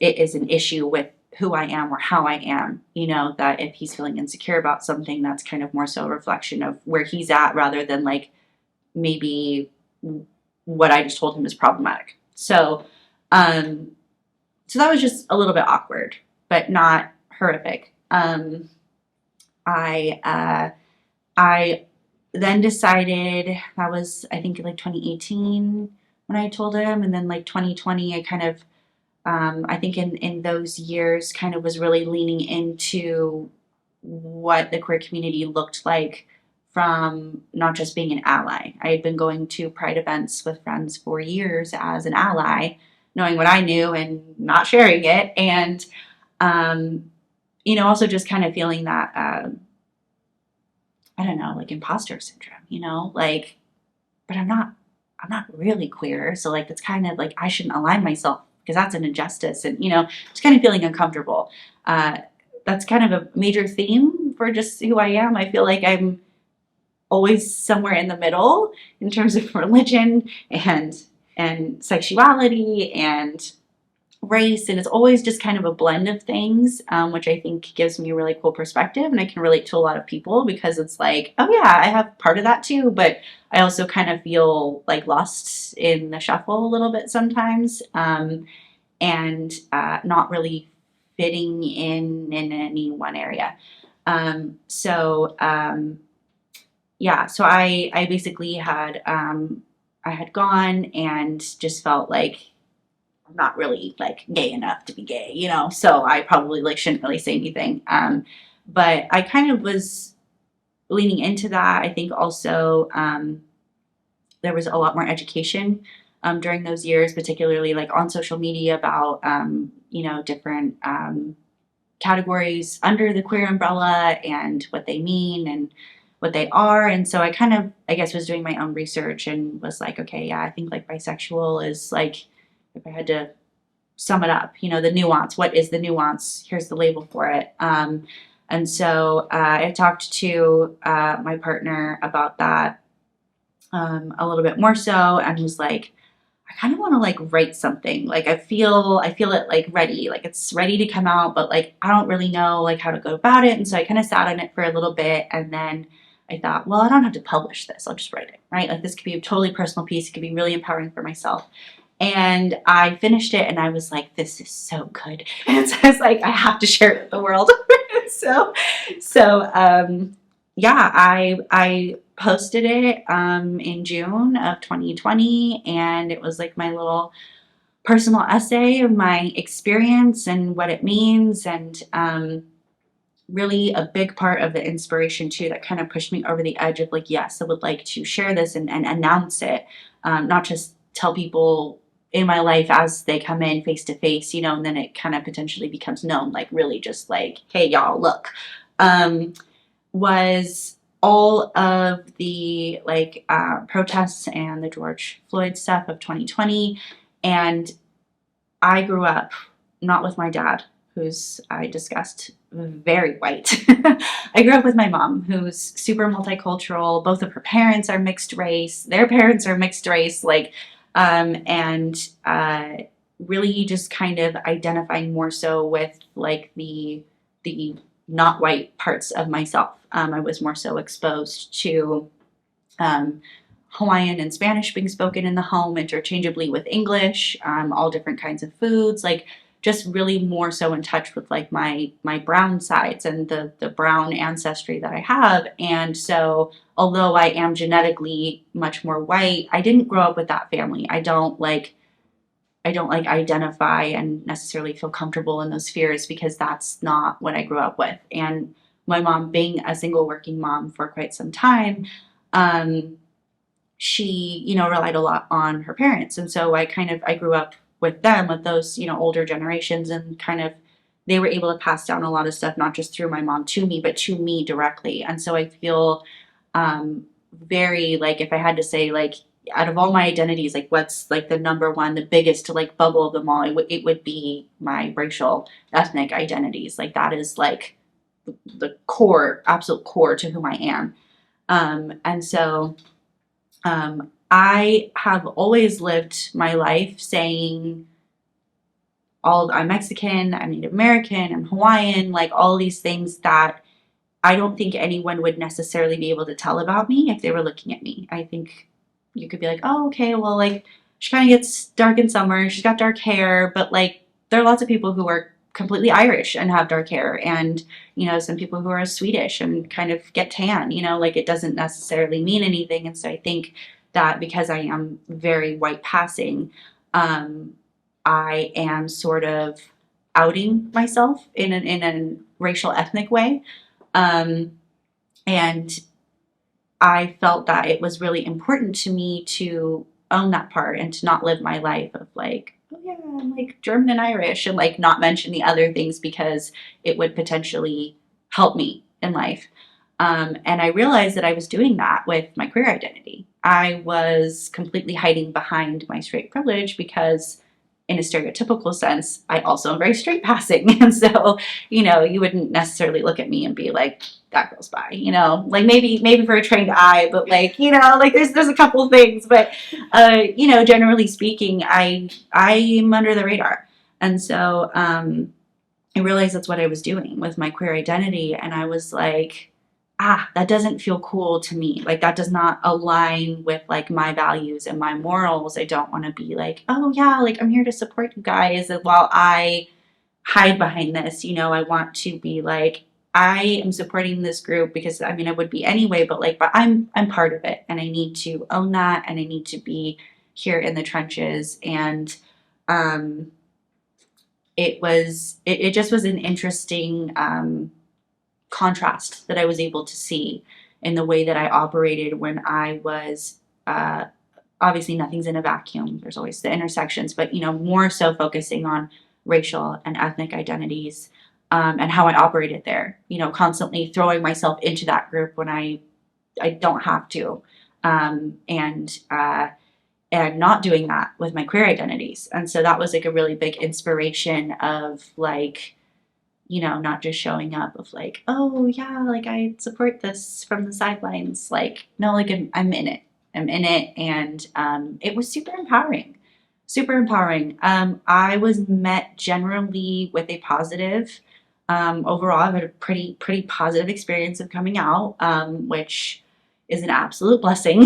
it is an issue with who I am or how I am, you know, that if he's feeling insecure about something, that's kind of more so a reflection of where he's at rather than like maybe what I just told him is problematic. So, so that was just a little bit awkward, but not horrific. I then decided, that was, I think, like 2018 when I told him, and then like 2020, I kind of, I think in those years kind of was really leaning into what the queer community looked like from not just being an ally. I had been going to Pride events with friends for years as an ally, knowing what I knew and not sharing it. And, you know, also just kind of feeling that, I don't know, like imposter syndrome, you know, like, but I'm not really queer. So like, it's kind of like, I shouldn't align myself because that's an injustice, and, you know, just kind of feeling uncomfortable. That's kind of a major theme for just who I am. I feel like I'm always somewhere in the middle in terms of religion and sexuality and race, and it's always just kind of a blend of things, which I think gives me a really cool perspective, and I can relate to a lot of people because it's like, oh yeah, I have part of that too, but I also kind of feel like lost in the shuffle a little bit sometimes, and not really fitting in any one area. Yeah, so I basically had I had gone and just felt like I'm not really like gay enough to be gay, you know, so I probably like shouldn't really say anything. But I kind of was leaning into that. I think also there was a lot more education during those years, particularly like on social media about, you know, different categories under the queer umbrella and what they mean and what they are. And so I kind of, I guess, was doing my own research and was like, okay, yeah, I think like bisexual is like, if I had to sum it up, you know, the nuance, what is the nuance? Here's the label for it. And so I talked to my partner about that a little bit more so, and was like, I kind of want to like write something. Like I feel it like ready, like it's ready to come out, but like I don't really know like how to go about it. And so I kind of sat on it for a little bit, and then I thought, well, I don't have to publish this. I'll just write it, right? Like this could be a totally personal piece. It could be really empowering for myself. And I finished it, and I was like, this is so good. And so I was like, I have to share it with the world. so yeah, I posted it in June of 2020, and it was like my little personal essay of my experience and what it means, and really a big part of the inspiration too that kind of pushed me over the edge of like, yes, I would like to share this and announce it, not just tell people in my life as they come in face to face, you know, and then it kind of potentially becomes known, like really just like, hey y'all, look, was all of the like protests and the George Floyd stuff of 2020. And I grew up not with my dad, who's, I discussed, very white. I grew up with my mom, who's super multicultural. Both of her parents are mixed race. Their parents are mixed race. Like, and really just kind of identifying more so with like the not white parts of myself. I was more so exposed to um, Hawaiian and Spanish being spoken in the home interchangeably with English, all different kinds of foods, like just really more so in touch with like my brown sides and the brown ancestry that I have. And so although I am genetically much more white, I didn't grow up with that family. I don't like identify and necessarily feel comfortable in those spheres because that's not what I grew up with. And my mom being a single working mom for quite some time, um, she, relied a lot on her parents. And so I grew up with them, with those, older generations, and kind of they were able to pass down a lot of stuff, not just through my mom to me, but to me directly. And so I feel very like if I had to say like out of all my identities, like what's like the number one, the biggest to like bubble of them all, it would be my racial ethnic identities. Like that is like the core, absolute core to who I am. And so I have always lived my life saying I'm Mexican, I'm Native American, I'm Hawaiian, like all these things that I don't think anyone would necessarily be able to tell about me if they were looking at me. I think you could be like, oh, okay, well, like she kind of gets dark in summer, she's got dark hair, but like there are lots of people who are completely Irish and have dark hair, and some people who are Swedish and kind of get tan. Like it doesn't necessarily mean anything. And so I think that because I am very white passing, um, I am sort of outing myself in a racial ethnic way. Um, and I felt that it was really important to me to own that part and to not live my life of like, oh yeah, I'm like German and Irish, and like not mention the other things because it would potentially help me in life. And I realized that I was doing that with my queer identity. I was completely hiding behind my straight privilege because in a stereotypical sense, I also am very straight passing. And so, you wouldn't necessarily look at me and be like, that goes by, like maybe for a trained eye, but like, like there's a couple of things, but, generally speaking, I'm under the radar. And so, I realized that's what I was doing with my queer identity. And I was like, that doesn't feel cool to me. Like that does not align with like my values and my morals. I don't want to be like, oh yeah, like I'm here to support you guys. And while I hide behind this, I want to be like, I am supporting this group because I mean I would be anyway, but I'm part of it and I need to own that and I need to be here in the trenches. And um it just was an interesting contrast that I was able to see in the way that I operated when I was obviously nothing's in a vacuum. There's always the intersections, but more so focusing on racial and ethnic identities and how I operated there. Constantly throwing myself into that group when I don't have to, and not doing that with my queer identities. And so that was like a really big inspiration of like not just showing up of like, oh yeah, like I support this from the sidelines. Like, no, like I'm in it. I'm in it. And it was super empowering. Super empowering. I was met generally with a positive. Overall, I've had a pretty positive experience of coming out, which is an absolute blessing.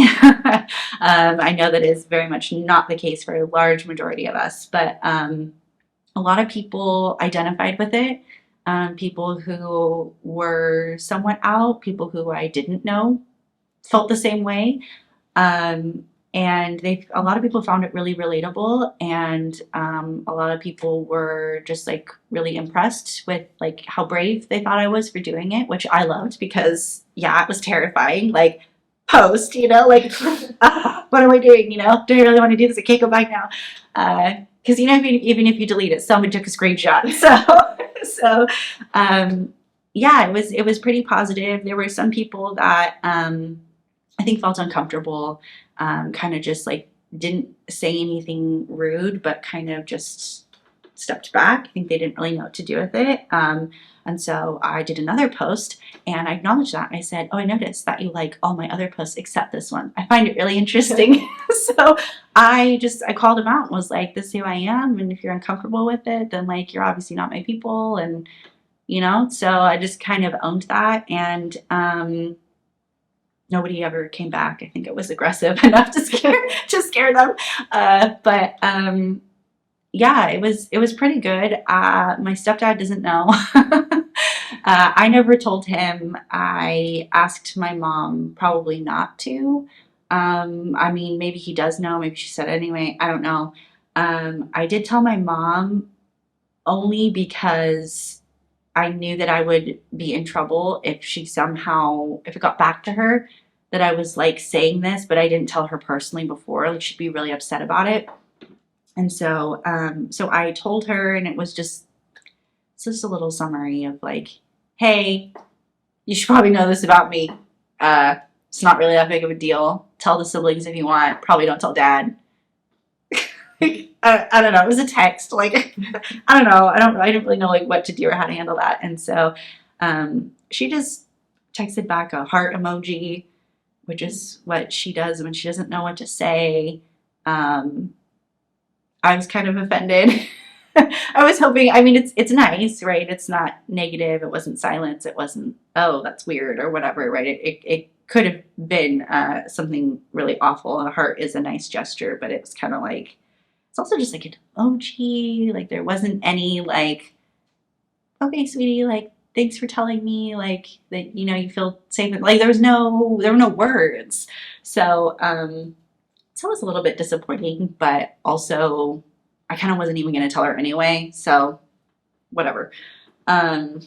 I know that is very much not the case for a large majority of us, but a lot of people identified with it. People who were somewhat out, people who I didn't know felt the same way. And a lot of people found it really relatable, and a lot of people were just like really impressed with like how brave they thought I was for doing it, which I loved because yeah, it was terrifying. Like post, like what am I doing? Do I really want to do this? I can't go back now. Because even if you delete it, someone took a screenshot. So yeah, it was pretty positive. There were some people that I think felt uncomfortable, kind of just like didn't say anything rude, but kind of just stepped back. I think they didn't really know what to do with it. And so I did another post and I acknowledged that. I said, oh, I noticed that you like all my other posts except this one. I find it really interesting. So I called him out and was like, this is who I am. And if you're uncomfortable with it, then like, you're obviously not my people. And you know? So I just kind of owned that, and nobody ever came back. I think it was aggressive enough to scare them. But yeah, it was pretty good. My stepdad doesn't know. I never told him. I asked my mom probably not to. I mean, maybe he does know. Maybe she said it anyway. I don't know. I did tell my mom only because I knew that I would be in trouble if if it got back to her that I was like saying this, but I didn't tell her personally before. Like, she'd be really upset about it. And so I told her, and it's just a little summary of like, hey, you should probably know this about me. It's not really that big of a deal. Tell the siblings if you want. Probably don't tell dad. I don't know. It was a text. Like, I don't know. I didn't really know like what to do or how to handle that. And so she just texted back a heart emoji, which is what she does when she doesn't know what to say. I was kind of offended. I was hoping, I mean, it's nice, right? It's not negative. It wasn't silence. It wasn't, oh, that's weird or whatever, right? It could have been something really awful. A heart is a nice gesture, but it was kind of like, it's also just like an emoji. Like, there wasn't any like, okay, sweetie, like, thanks for telling me, like, that, you feel safe. Like, there were no words. So it was a little bit disappointing, but also I kind of wasn't even going to tell her anyway. So whatever. Um,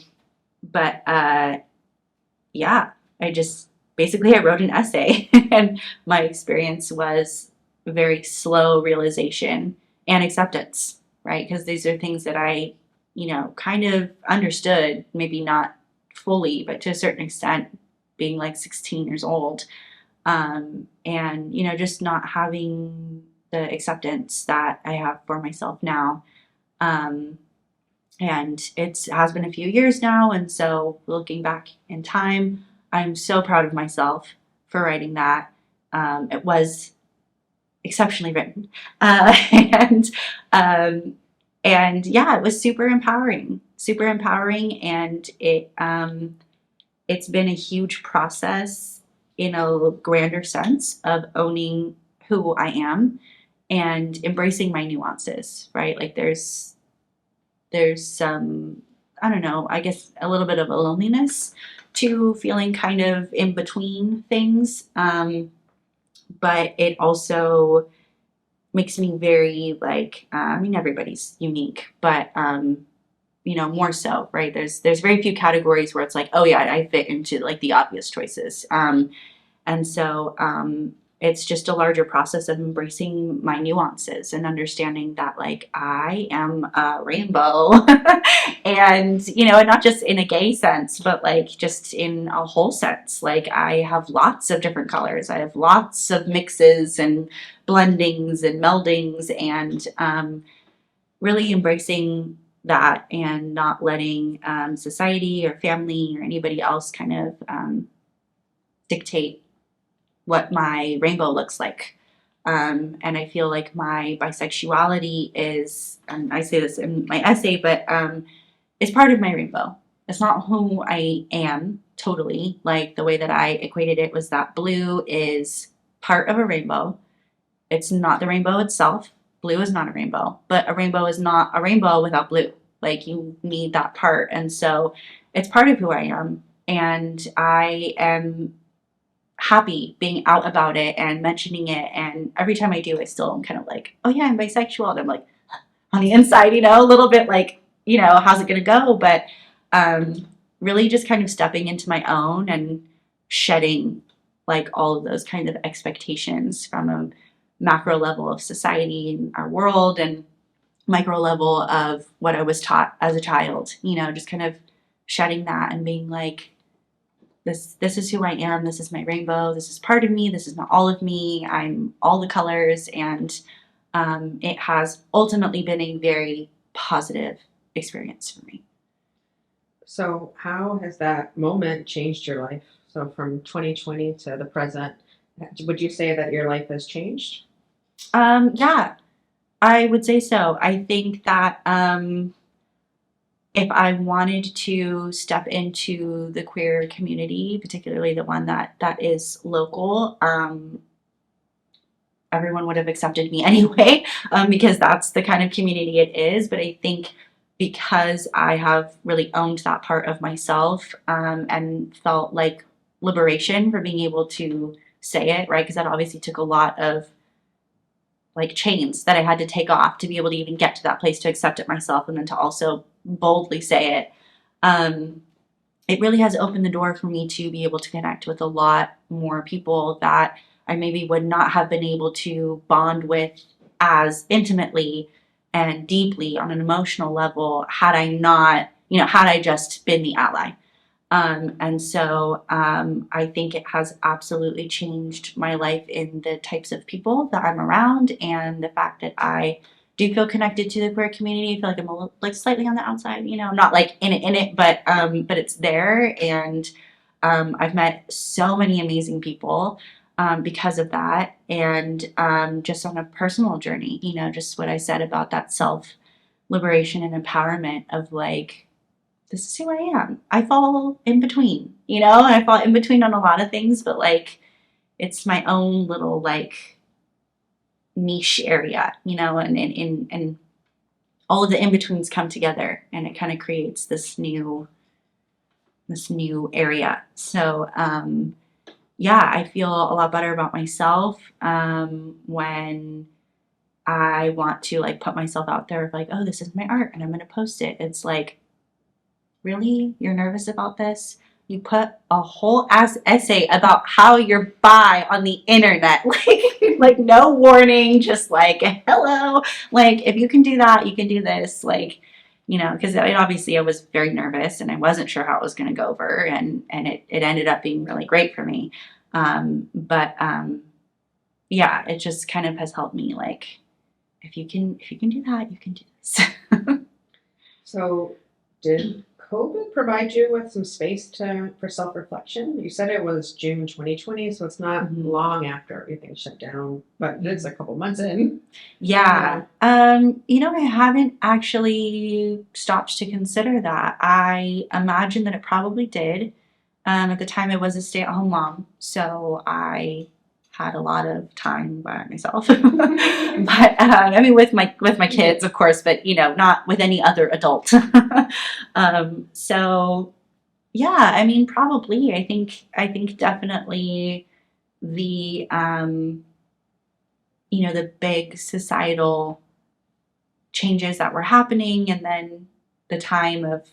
but yeah, I wrote an essay, and my experience was very slow realization and acceptance, right? Because these are things that I, kind of understood, maybe not fully, but to a certain extent, being like 16 years old. And just not having the acceptance that I have for myself now. Um, and it has been a few years now, and so looking back in time, I'm so proud of myself for writing that. It was exceptionally written, and um, and yeah, it was super empowering, and it's been a huge process in a grander sense of owning who I am and embracing my nuances, right? Like, there's some, I don't know, I guess a little bit of a loneliness to feeling kind of in between things. But it also makes me very like, I mean, everybody's unique, but more so, right? There's very few categories where it's like, oh yeah, I fit into like the obvious choices. And so it's just a larger process of embracing my nuances and understanding that like I am a rainbow, and not just in a gay sense, but like just in a whole sense. Like, I have lots of different colors. I have lots of mixes and blendings and meldings, and really embracing that and not letting society or family or anybody else kind of dictate what my rainbow looks like. And I feel like my bisexuality is, and I say this in my essay, but it's part of my rainbow. It's not who I am totally. Like, the way that I equated it was that blue is part of a rainbow. It's not the rainbow itself. Blue is not a rainbow, but a rainbow is not a rainbow without blue. Like, you need that part. And so it's part of who I am. And I am happy being out about it and mentioning it. And every time I do, I still am kind of like, oh yeah, I'm bisexual. And I'm like, on the inside, a little bit like, how's it going to go? But really just kind of stepping into my own and shedding like all of those kind of expectations from a macro level of society and our world, and micro level of what I was taught as a child, just kind of shedding that and being like, this is who I am. This is my rainbow. This is part of me. This is not all of me. I'm all the colors. And it has ultimately been a very positive experience for me. So, how has that moment changed your life? So, from 2020 to the present, would you say that your life has changed? Yeah, I would say so. I think that if I wanted to step into the queer community, particularly the one that is local, everyone would have accepted me anyway, because that's the kind of community it is. But I think because I have really owned that part of myself, and felt like liberation for being able to say it, right? Because that obviously took a lot of like chains that I had to take off to be able to even get to that place to accept it myself and then to also boldly say it. Um, it really has opened the door for me to be able to connect with a lot more people that I maybe would not have been able to bond with as intimately and deeply on an emotional level had I not, had I just been the ally. I think it has absolutely changed my life in the types of people that I'm around and the fact that I do feel connected to the queer community. I feel like I'm a little, like slightly on the outside, not like in it, but it's there. And I've met so many amazing people because of that. And just on a personal journey, just what I said about that self liberation and empowerment of like, this is who I am. I fall in between, and I fall in between on a lot of things, but like it's my own little like niche area, and all of the in-betweens come together and it kind of creates this new area. So yeah, I feel a lot better about myself when I want to like put myself out there of like, oh, this is my art and I'm gonna post it. It's like, really? You're nervous about this? You put a whole ass essay about how you're bi on the internet. Like no warning, just like, hello. Like, if you can do that, you can do this. Like, because obviously I was very nervous and I wasn't sure how it was going to go over. And it ended up being really great for me. But yeah, it just kind of has helped me. Like, if you can do that, you can do this. So, did COVID provide you with some space for self-reflection? You said it was June 2020, so it's not long after everything shut down, but it's a couple months in. Yeah. I haven't actually stopped to consider that. I imagine that it probably did. At the time, I was a stay-at-home mom, so I had a lot of time by myself. But I mean, with my kids, of course, but not with any other adult. So yeah, I mean, probably. I think definitely the the big societal changes that were happening, and then the time of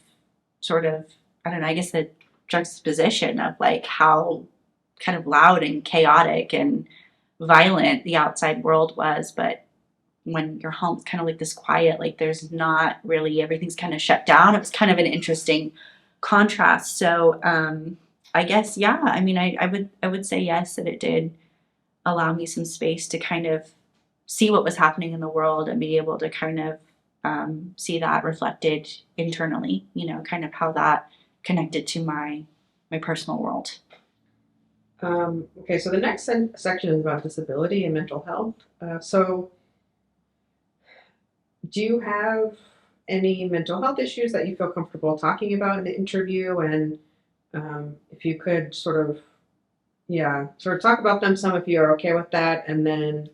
sort of, I don't know, I guess the juxtaposition of like how kind of loud and chaotic and violent the outside world was, but when your home's kind of like this quiet, like there's not really, everything's kind of shut down. It was kind of an interesting contrast. So I guess, yeah, I mean, I would say yes, that it did allow me some space to kind of see what was happening in the world and be able to kind of see that reflected internally, kind of how that connected to my personal world. Okay, so the next section is about disability and mental health. So, do you have any mental health issues that you feel comfortable talking about in the interview? And if you could sort of talk about them some if you're okay with that, and then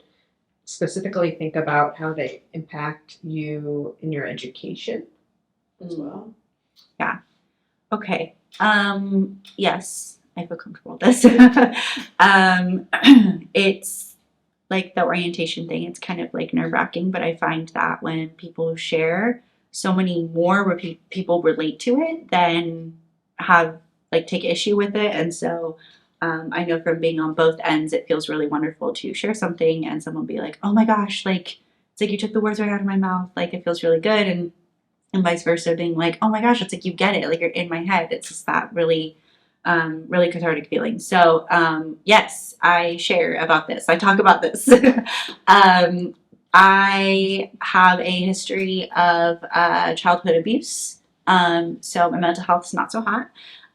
specifically think about how they impact you in your education as well. Yeah. Okay. Yes, I feel comfortable with this. It's like the orientation thing. It's kind of like nerve-wracking, but I find that when people share, so many more people relate to it than have like take issue with it. And so I know from being on both ends, it feels really wonderful to share something and someone be like, oh my gosh, like it's like you took the words right out of my mouth. Like it feels really good. And vice versa, being like, oh my gosh, it's like you get it, like you're in my head. It's just that really, really cathartic feeling. So yes, I share about this. I talk about this. I have a history of childhood abuse. So my mental health is not so hot.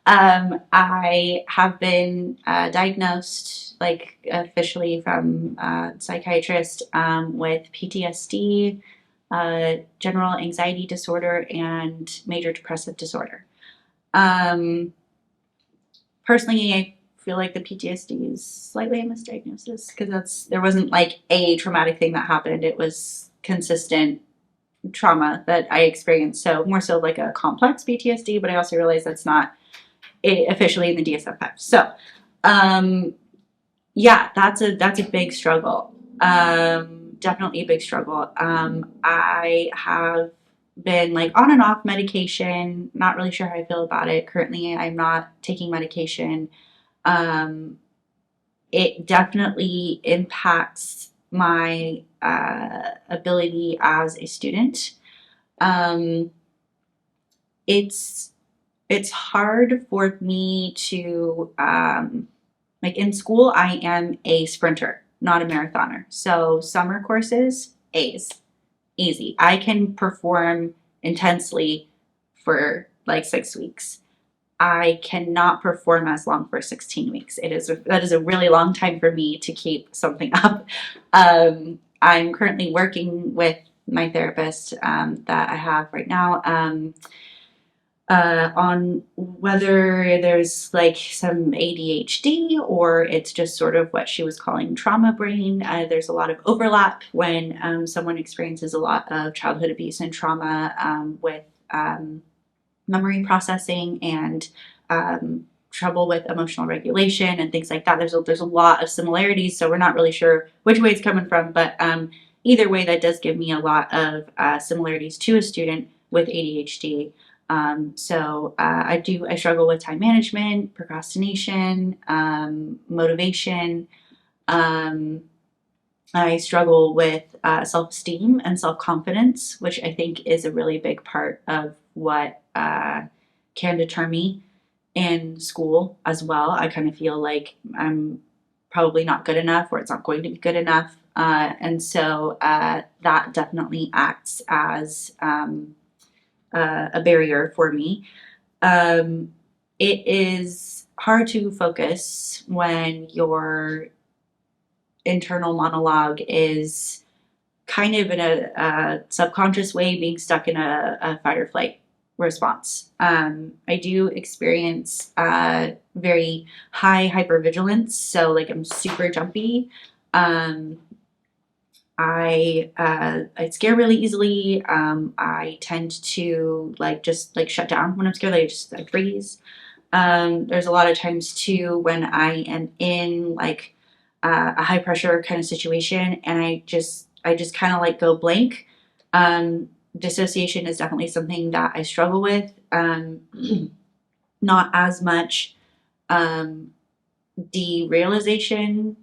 I have been diagnosed, like officially from a psychiatrist, with PTSD, general anxiety disorder, and major depressive disorder. Um, Personally, I feel like the PTSD is slightly a misdiagnosis because there wasn't like a traumatic thing that happened. It was consistent trauma that I experienced. So more so like a complex PTSD, but I also realize that's not officially in the DSM-5. So, yeah, that's a big struggle. Definitely a big struggle. I have been like on and off medication. Not really sure how I feel about it. Currently, I'm not taking medication. Um, it definitely impacts my ability as a student. Um, it's it's hard for me to like in school. I am a sprinter, not a marathoner. So summer courses, A's, easy. I can perform intensely for like 6 weeks. I cannot perform as long for 16 weeks. That is a really long time for me to keep something up. I'm currently working with my therapist that I have right now on whether there's like some ADHD or it's just sort of what she was calling trauma brain. There's a lot of overlap when someone experiences a lot of childhood abuse and trauma with memory processing and trouble with emotional regulation and things like that. There's a lot of similarities, so we're not really sure which way it's coming from, but either way, that does give me a lot of similarities to a student with ADHD. I struggle with time management, procrastination, motivation. Um, I struggle with self-esteem and self-confidence, which I think is a really big part of what can deter me in school as well. I kind of feel like I'm probably not good enough or it's not going to be good enough. That definitely acts as a barrier for me. It is hard to focus when your internal monologue is kind of in a subconscious way being stuck in a fight or flight response. I do experience very high hypervigilance, so like I'm super jumpy. I scare really easily. I tend to like just like shut down when I'm scared. I freeze. There's a lot of times too when I am in like a high pressure kind of situation and I just kind of like go blank. Dissociation is definitely something that I struggle with. Not as much derealization,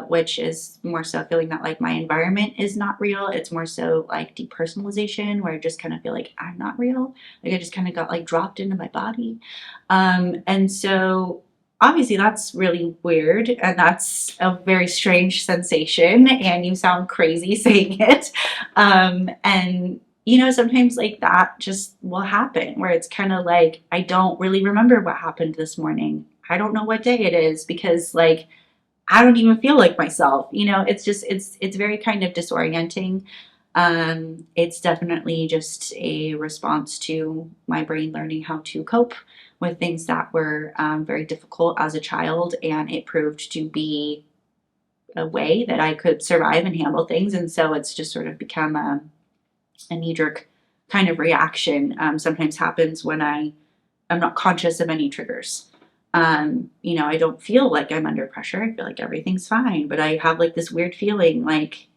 which is more so feeling that like my environment is not real. It's more so like depersonalization, where I just kind of feel like I'm not real. Like I just kind of got like dropped into my body. And so obviously that's really weird and that's a very strange sensation and you sound crazy saying it. And sometimes like that just will happen where it's kind of like, I don't really remember what happened this morning. I don't know what day it is because like I don't even feel like myself. It's very kind of disorienting. It's definitely just a response to my brain learning how to cope with things that were very difficult as a child, and it proved to be a way that I could survive and handle things. And so it's just sort of become a knee-jerk kind of reaction. Sometimes happens when I'm not conscious of any triggers. I don't feel like I'm under pressure. I feel like everything's fine, but I have like this weird feeling like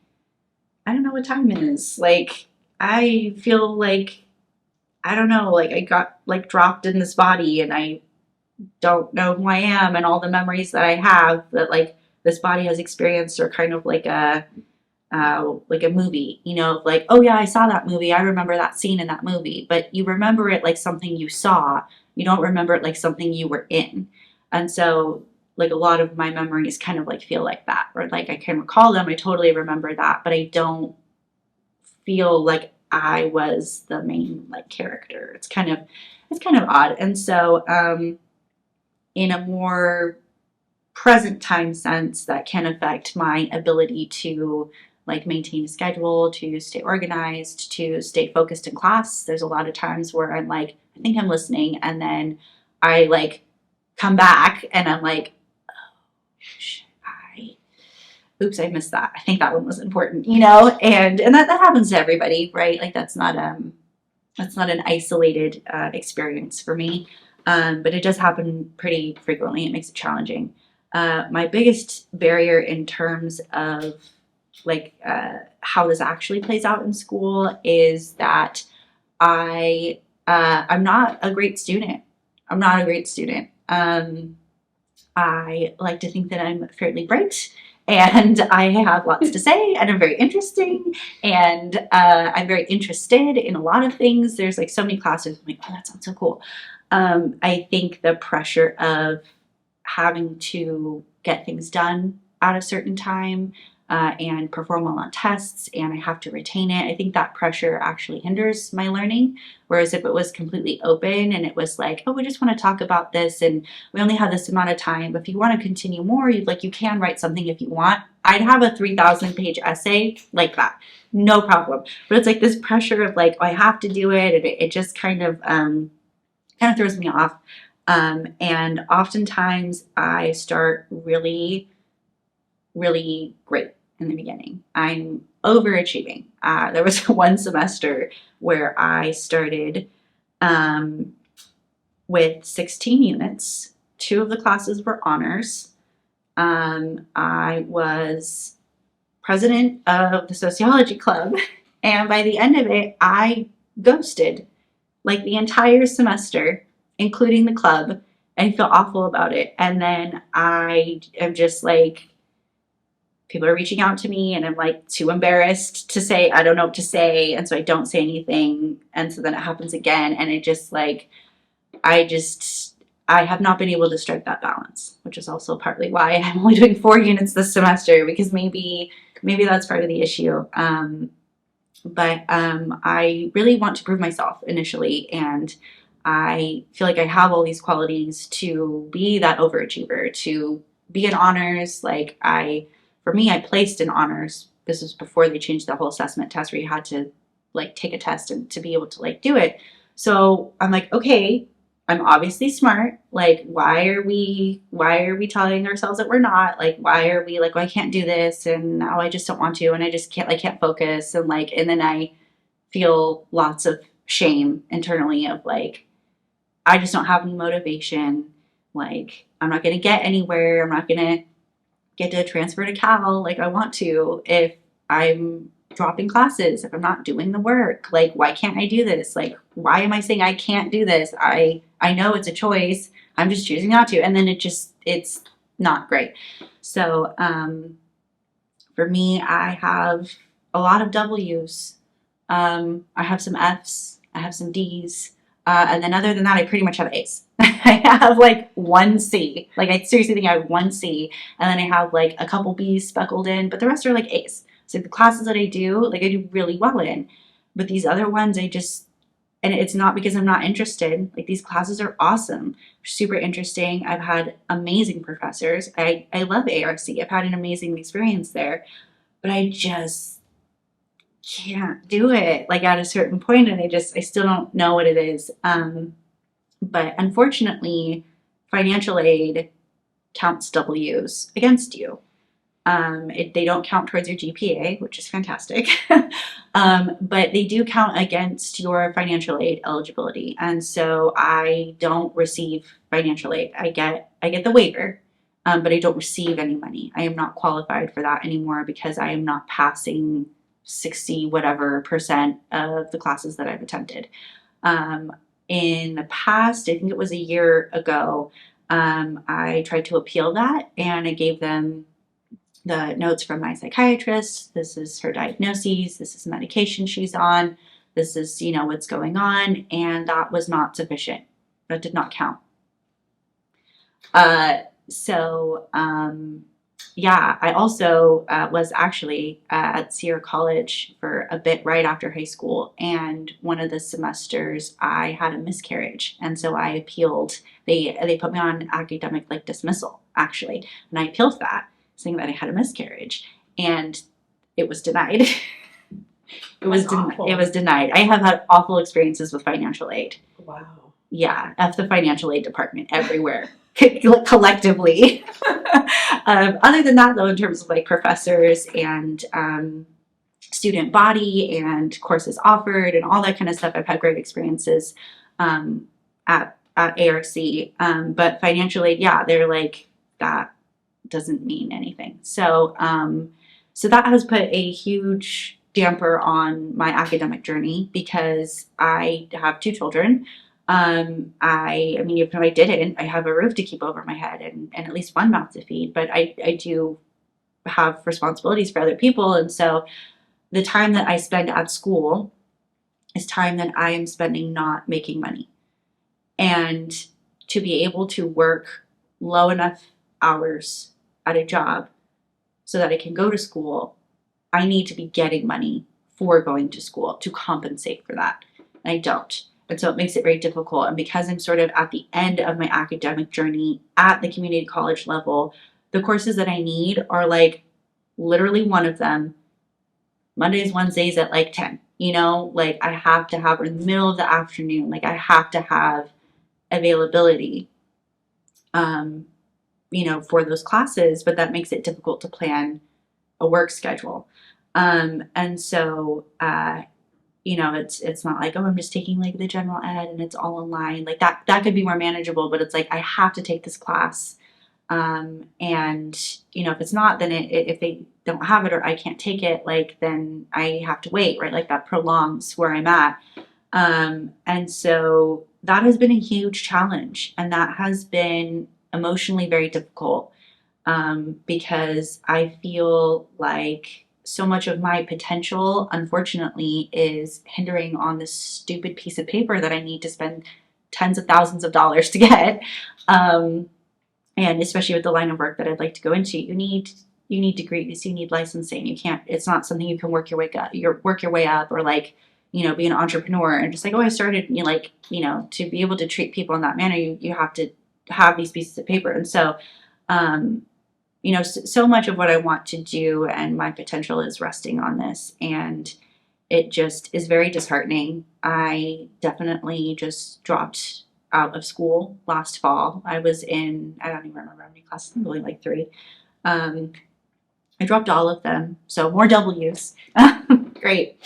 I don't know what time it is. Like I feel like I don't know, like I got like dropped in this body and I don't know who I am and all the memories that I have that like this body has experienced are kind of like a movie, like, oh yeah, I saw that movie. I remember that scene in that movie, but you remember it like something you saw. You don't remember it like something you were in. And so like a lot of my memories kind of like feel like that, or like I can recall them. I totally remember that, but I don't feel like I was the main like character. It's kind of odd. And so in a more present time sense that can affect my ability to like maintain a schedule, to stay organized, to stay focused in class. There's a lot of times where I'm like, I think I'm listening, and then I like come back and I'm like, I oops, I missed that. I think that one was important, and that happens to everybody, right? Like that's not an isolated experience for me, but it does happen pretty frequently. It makes it challenging. My biggest barrier in terms of like how this actually plays out in school is that I'm not a great student. I'm not a great student. I like to think that I'm fairly bright and I have lots to say and I'm very interesting and I'm very interested in a lot of things. There's like so many classes. I'm like, oh, that sounds so cool. I think the pressure of having to get things done at a certain time and perform well on tests, and I have to retain it. I think that pressure actually hinders my learning. Whereas if it was completely open and it was like, oh, we just want to talk about this and we only have this amount of time. If you want to continue more, you can write something if you want. I'd have a 3,000-page essay like that, no problem. But it's like this pressure of like, oh, I have to do it, and it just kind of throws me off. And oftentimes I start really, really great in the beginning. I'm overachieving. There was one semester where I started with 16 units. 2 of the classes were honors. I was president of the sociology club, and by the end of it, I ghosted like the entire semester, including the club, and feel awful about it. And then I am just like, people are reaching out to me and I'm like too embarrassed to say, I don't know what to say. And so I don't say anything. And so then it happens again. And it just like, I have not been able to strike that balance, which is also partly why I'm only doing 4 units this semester, because maybe that's part of the issue. But I really want to prove myself initially, and I feel like I have all these qualities to be that overachiever, to be in honors. For me, I placed in honors. This was before they changed the whole assessment test where you had to like take a test and to be able to like do it. So I'm like, okay, I'm obviously smart. Like, why are we telling ourselves that we're not? Like, why are we like, well, I can't do this, and now I just don't want to, and I just can't focus, and then I feel lots of shame internally of like, I just don't have any motivation. Like, I'm not gonna get anywhere. I'm not gonna get to transfer to Cal like I want to if I'm dropping classes, if I'm not doing the work. Like, why can't I do this? Like, why am I saying I can't do this? I know it's a choice. I'm just choosing not to. And then it's not great. So for me, I have a lot of W's. I have some F's. I have some D's. And then other than that, I pretty much have A's. I have like 1 C. Like, I seriously think I have 1 C. And then I have like a couple B's speckled in, but the rest are like A's. So the classes that I do, like I do really well in. But these other ones, and it's not because I'm not interested. Like, these classes are awesome, super interesting. I've had amazing professors. I love ARC. I've had an amazing experience there. But I just can't do it like at a certain point, and I still don't know what it is. But unfortunately, financial aid counts W's against you. They don't count towards your GPA, which is fantastic. But they do count against your financial aid eligibility. And so I don't receive financial aid. I get the waiver, but I don't receive any money. I am not qualified for that anymore because I am not passing 60 whatever percent of the classes that I've attempted. In the past, I think it was a year ago, I tried to appeal that, and I gave them the notes from my psychiatrist. This is her diagnoses. This is the medication she's on. This is, what's going on. And that was not sufficient. That did not count. Yeah, I also was actually at Sierra College for a bit right after high school, and one of the semesters I had a miscarriage, and so I appealed. They put me on academic dismissal, actually, and I appealed that, saying that I had a miscarriage, and it was denied. Awful. It was denied. I have had awful experiences with financial aid. Wow. Yeah, F the financial aid department everywhere, collectively. Other than that, though, in terms of like professors and student body and courses offered and all that kind of stuff, I've had great experiences at ARC. But financial aid, yeah, they're like, that doesn't mean anything. So that has put a huge damper on my academic journey because I have two children. I mean, if I didn't, I have a roof to keep over my head and at least one mouth to feed, but I do have responsibilities for other people. And so the time that I spend at school is time that I am spending not making money. And to be able to work low enough hours at a job so that I can go to school, I need to be getting money for going to school to compensate for that. And I don't. And so it makes it very difficult. And because I'm sort of at the end of my academic journey at the community college level, the courses that I need are like literally one of them Mondays, Wednesdays at like 10. You know, like I have to have, or in the middle of the afternoon, like I have to have availability, for those classes, but that makes it difficult to plan a work schedule. And so, it's not like, oh, I'm just taking like the general ed and it's all online. Like that could be more manageable, but it's like, I have to take this class. And if it's not, then if they don't have it or I can't take it, like, then I have to wait, right? Like that prolongs where I'm at. And so that has been a huge challenge, and that has been emotionally very difficult, because I feel like so much of my potential, unfortunately, is hindering on this stupid piece of paper that I need to spend tens of thousands of dollars to get. And especially with the line of work that I'd like to go into, you need degrees, you need licensing. You can't. It's not something you can work your way up, or like, be an entrepreneur and just like, oh, I started, to be able to treat people in that manner, you have to have these pieces of paper. And so, so much of what I want to do and my potential is resting on this. And it just is very disheartening. I definitely just dropped out of school last fall. I was in, I don't even remember how many classes, I'm going like 3. I dropped all of them. So more W's. Great.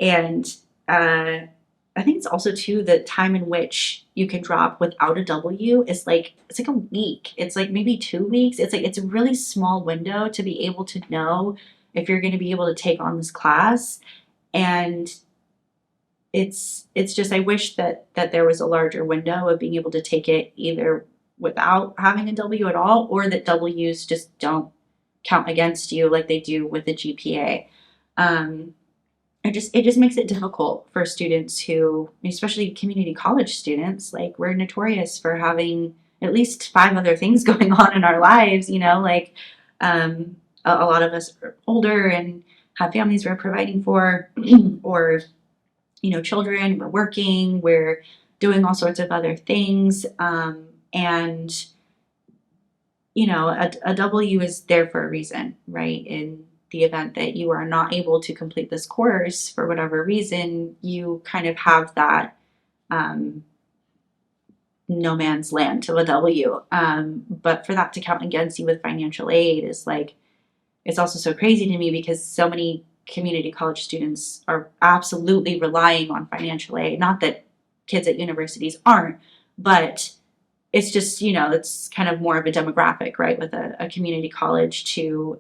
And I think it's also too the time in which you can drop without a W is like, it's like a week. It's like maybe 2 weeks. It's like, it's a really small window to be able to know if you're going to be able to take on this class. And it's just, I wish that there was a larger window of being able to take it either without having a W at all, or that W's just don't count against you like they do with the GPA. It just makes it difficult for students who, especially community college students, like we're notorious for having at least 5 other things going on in our lives, like a lot of us are older and have families we're providing for, or, children, we're working, we're doing all sorts of other things. And a W is there for a reason, right? In the event that you are not able to complete this course for whatever reason, you kind of have that no man's land to a W. But for that to count against you with financial aid is like, it's also so crazy to me because so many community college students are absolutely relying on financial aid. Not that kids at universities aren't, but it's just, it's kind of more of a demographic, right, with a community college to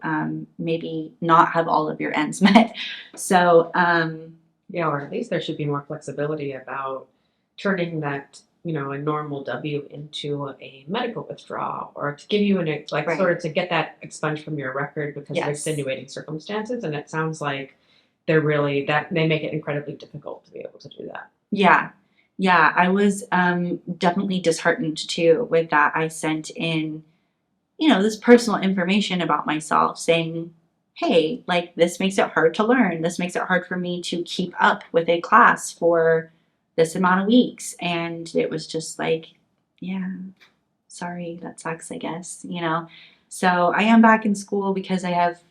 maybe not have all of your ends met. So, or at least there should be more flexibility about turning that, a normal W into a medical withdrawal, or to give you Right. sort of to get that expunged from your record because of extenuating circumstances. And it sounds like they're really, that they make it incredibly difficult to be able to do that. Yeah. Yeah, I was definitely disheartened too with that. I sent in, this personal information about myself saying, hey, like this makes it hard to learn. This makes it hard for me to keep up with a class for this amount of weeks. And it was just like, yeah, sorry, that sucks, I guess, So I am back in school because I have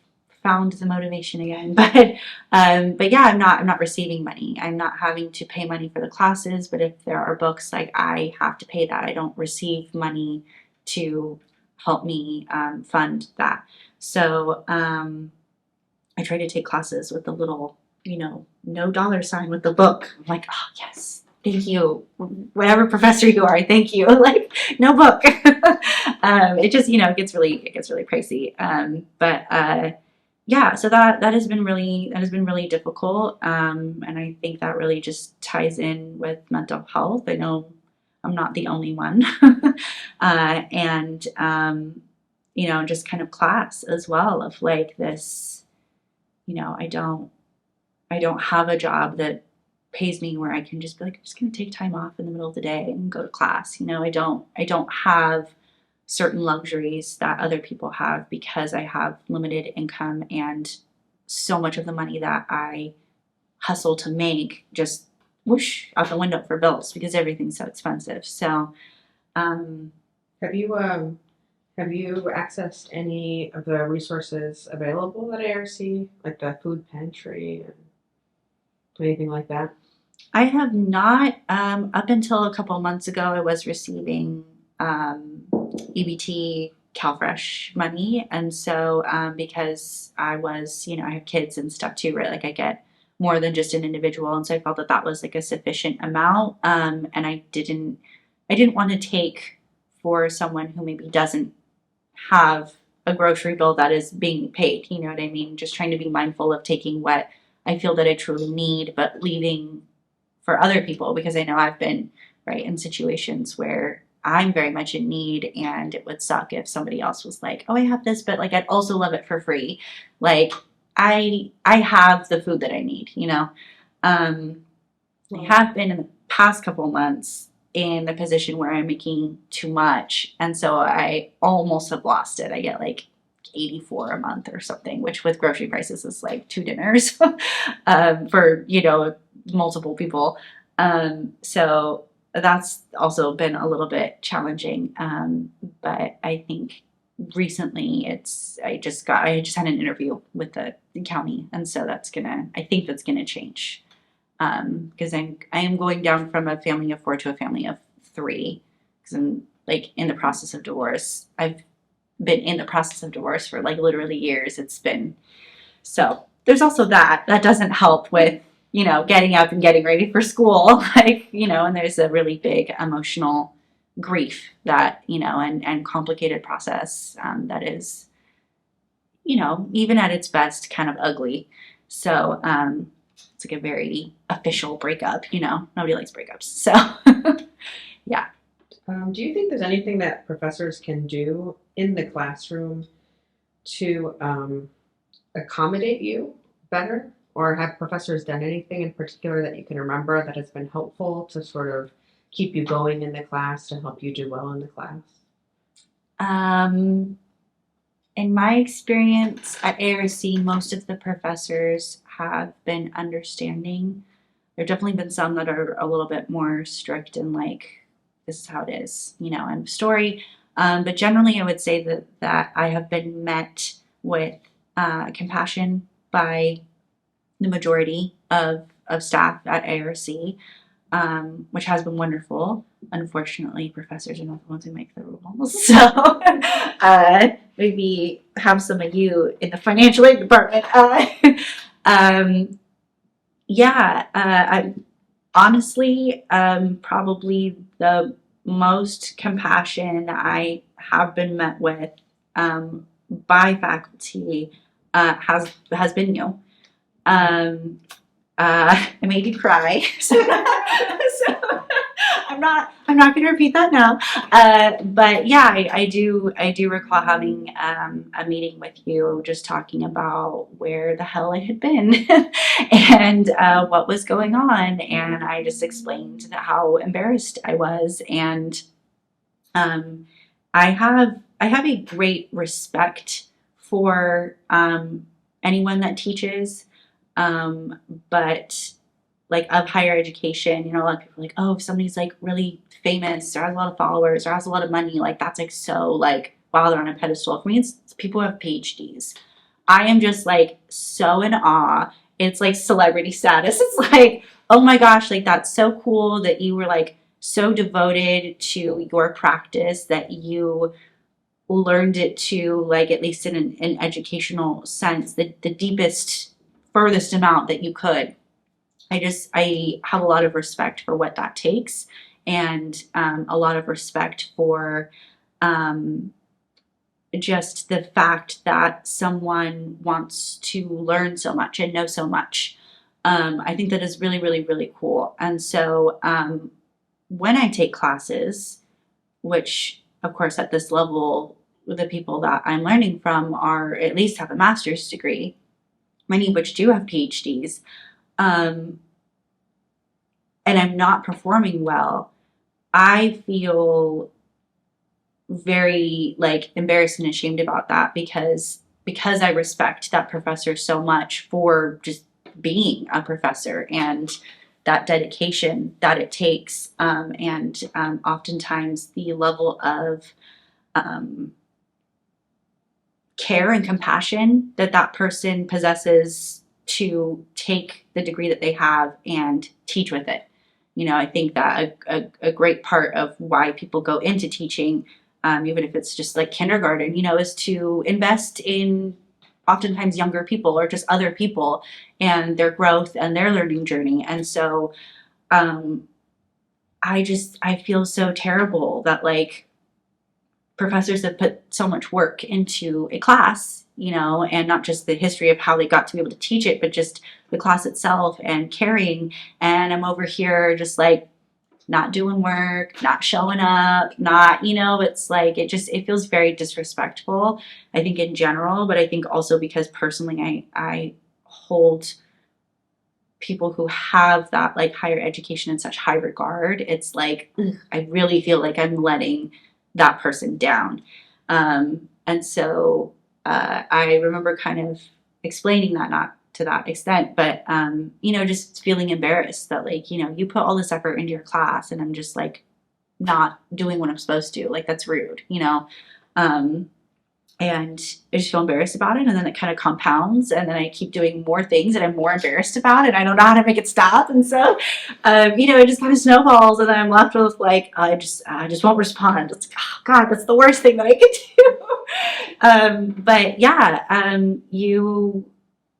found the motivation again. But yeah, I'm not receiving money. I'm not having to pay money for the classes, but if there are books, like I have to pay that. I don't receive money to help me fund that. So I try to take classes with the little, no dollar sign with the book. I'm like, oh yes, thank you, whatever professor you are, thank you. Like, no book. It just, it gets really pricey. But yeah, so that has been really difficult. And I think that really just ties in with mental health. I know I'm not the only one. And just kind of class as well, of like this, I don't have a job that pays me where I can just be like, I'm just going to take time off in the middle of the day and go to class. I don't have certain luxuries that other people have because I have limited income, and so much of the money that I hustle to make just whoosh out the window for bills because everything's so expensive. So, Have you accessed any of the resources available at ARC, like the food pantry and anything like that? I have not. Up until a couple of months ago, I was receiving EBT CalFresh money, and so because I have kids and stuff too, right? Like I get more than just an individual, and so I felt that that was like a sufficient amount. And I didn't want to take for someone who maybe doesn't have a grocery bill that is being paid. You know what I mean? Just trying to be mindful of taking what I feel that I truly need, but leaving for other people, because I know I've been right in situations where I'm very much in need, and it would suck if somebody else was like, "Oh, I have this, but like I'd also love it for free." Like I have the food that I need, I have been in the past couple of months in the position where I'm making too much, and so I almost have lost it. I get like 84 a month or something, which with grocery prices is like 2 dinners for multiple people. So that's also been a little bit challenging. But I think recently I just had an interview with the county, and so I think that's gonna change. Because I am going down from a family of 4 to a family of 3, because I'm like in the process of divorce. I've been in the process of divorce for like literally years. It's been so there's also that doesn't help with getting up and getting ready for school, and there's a really big emotional grief that and complicated process that is even at its best kind of ugly. So it's like a very official breakup. Nobody likes breakups, so yeah. Do you think there's anything that professors can do in the classroom to accommodate you better? Or have professors done anything in particular that you can remember that has been helpful to sort of keep you going in the class, to help you do well in the class? In my experience at ARC, most of the professors have been understanding. There have definitely been some that are a little bit more strict and like, this is how it is, end of story. But generally, I would say that I have been met with compassion by the majority of staff at ARC, which has been wonderful. Unfortunately, professors are not the ones who make the rules, so maybe have some of you in the financial aid department. Yeah, I honestly, probably the most compassion I have been met with by faculty has been you. I made you cry, so I'm not going to repeat that now. But yeah, I do recall having a meeting with you, just talking about where the hell I had been and what was going on, and I just explained how embarrassed I was, and I have a great respect for anyone that teaches. But like of higher education, a lot of people are like, oh, if somebody's like really famous or has a lot of followers or has a lot of money, like that's like so like wow, they're on a pedestal. For me, it's people who have PhDs. I am just like so in awe. It's like celebrity status. It's like, oh my gosh, like that's so cool that you were like so devoted to your practice that you learned it to, like, at least in an educational sense, the deepest, furthest amount that you could. I have a lot of respect for what that takes, and a lot of respect for um, just the fact that someone wants to learn so much and know so much. I think that is really, really, really cool. And so when I take classes, which of course at this level, the people that I'm learning from are at least have a master's degree, many of which do have PhDs, um, and I'm not performing well, I feel very like embarrassed and ashamed about that because I respect that professor so much for just being a professor and that dedication that it takes, and oftentimes the level of um, care and compassion that that person possesses to take the degree that they have and teach with it. You know, I think that a great part of why people go into teaching, even if it's just like kindergarten, you know, is to invest in oftentimes younger people or just other people and their growth and their learning journey. And so um, I feel so terrible that like professors have put so much work into a class, you know, and not just the history of how they got to be able to teach it, but just the class itself and caring. And I'm over here just like not doing work, not showing up, not, you know, it's like it feels very disrespectful, I think in general, but I think also because personally I hold people who have that like higher education in such high regard. It's like I really feel like I'm letting that person down. And so I remember kind of explaining that, not to that extent, but you know, just feeling embarrassed that like, you know, you put all this effort into your class and I'm just like not doing what I'm supposed to. Like that's rude, you know. Um, and I just feel embarrassed about it, and then it kind of compounds, and then I keep doing more things that I'm more embarrassed about, and I don't know how to make it stop, and so you know, it just kind of snowballs, and then I'm left with like I just won't respond. It's like, oh God, that's the worst thing that I could do. But yeah,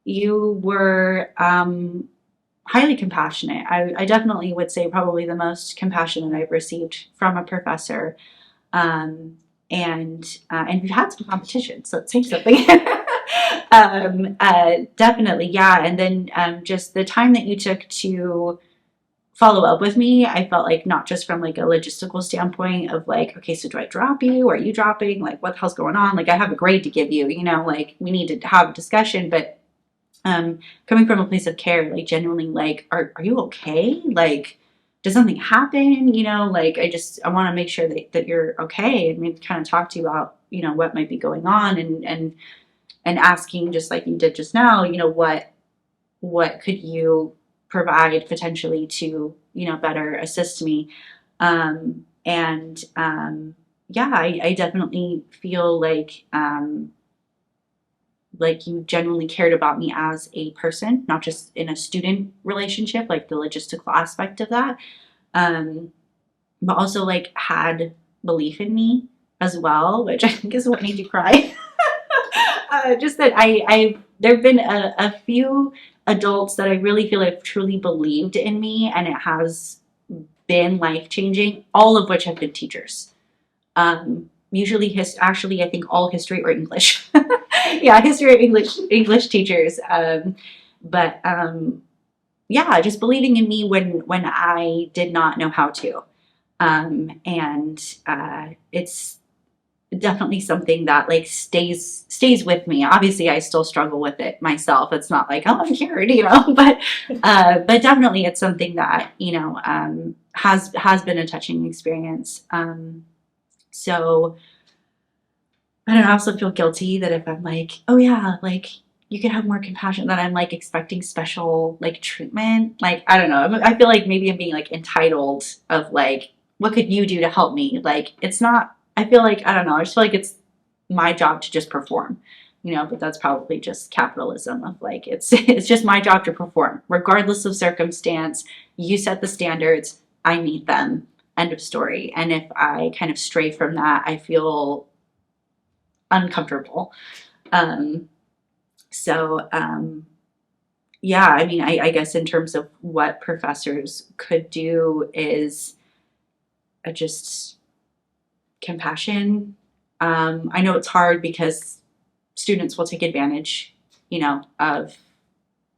you were highly compassionate. I definitely would say probably the most compassionate I've received from a professor. Um, and we've had some competition, so it's saying something. Definitely, yeah. And then just the time that you took to follow up with me, I felt like not just from like a logistical standpoint of like, okay, so do I drop you? Or are you dropping? Like, what the hell's going on? Like, I have a grade to give you, you know, like we need to have a discussion, but coming from a place of care, like genuinely like, are you okay? Like, does something happen? You know, like I want to make sure that you're okay, and maybe kind of talk to you about, you know, what might be going on, and asking just like you did just now, you know, what could you provide potentially to, you know, better assist me. And yeah, I definitely feel like you genuinely cared about me as a person, not just in a student relationship, like the logistical aspect of that, um, but also like had belief in me as well, which I think is what made you cry. Just that there have been a few adults that I really feel have truly believed in me, and it has been life changing. All of which have been teachers. Usually, actually, I think all history or English. Yeah, history or English teachers. But yeah, just believing in me when I did not know how to. And it's definitely something that like stays with me. Obviously, I still struggle with it myself. It's not like, oh, I'm cured, you know, but definitely it's something that, you know, has been a touching experience. So I don't know, I also feel guilty that if I'm like, oh yeah, like you could have more compassion, that I'm like expecting special like treatment. Like, I don't know. I feel like maybe I'm being like entitled of like, what could you do to help me? Like, it's not, I feel like, I don't know. I just feel like it's my job to just perform. but that's probably just capitalism of like, it's just my job to perform, regardless of circumstance. You set the standards, I meet them, end of story. And if I kind of stray from that, I feel uncomfortable. Um, so, yeah, I mean, I guess in terms of what professors could do is just compassion. I know it's hard because students will take advantage, of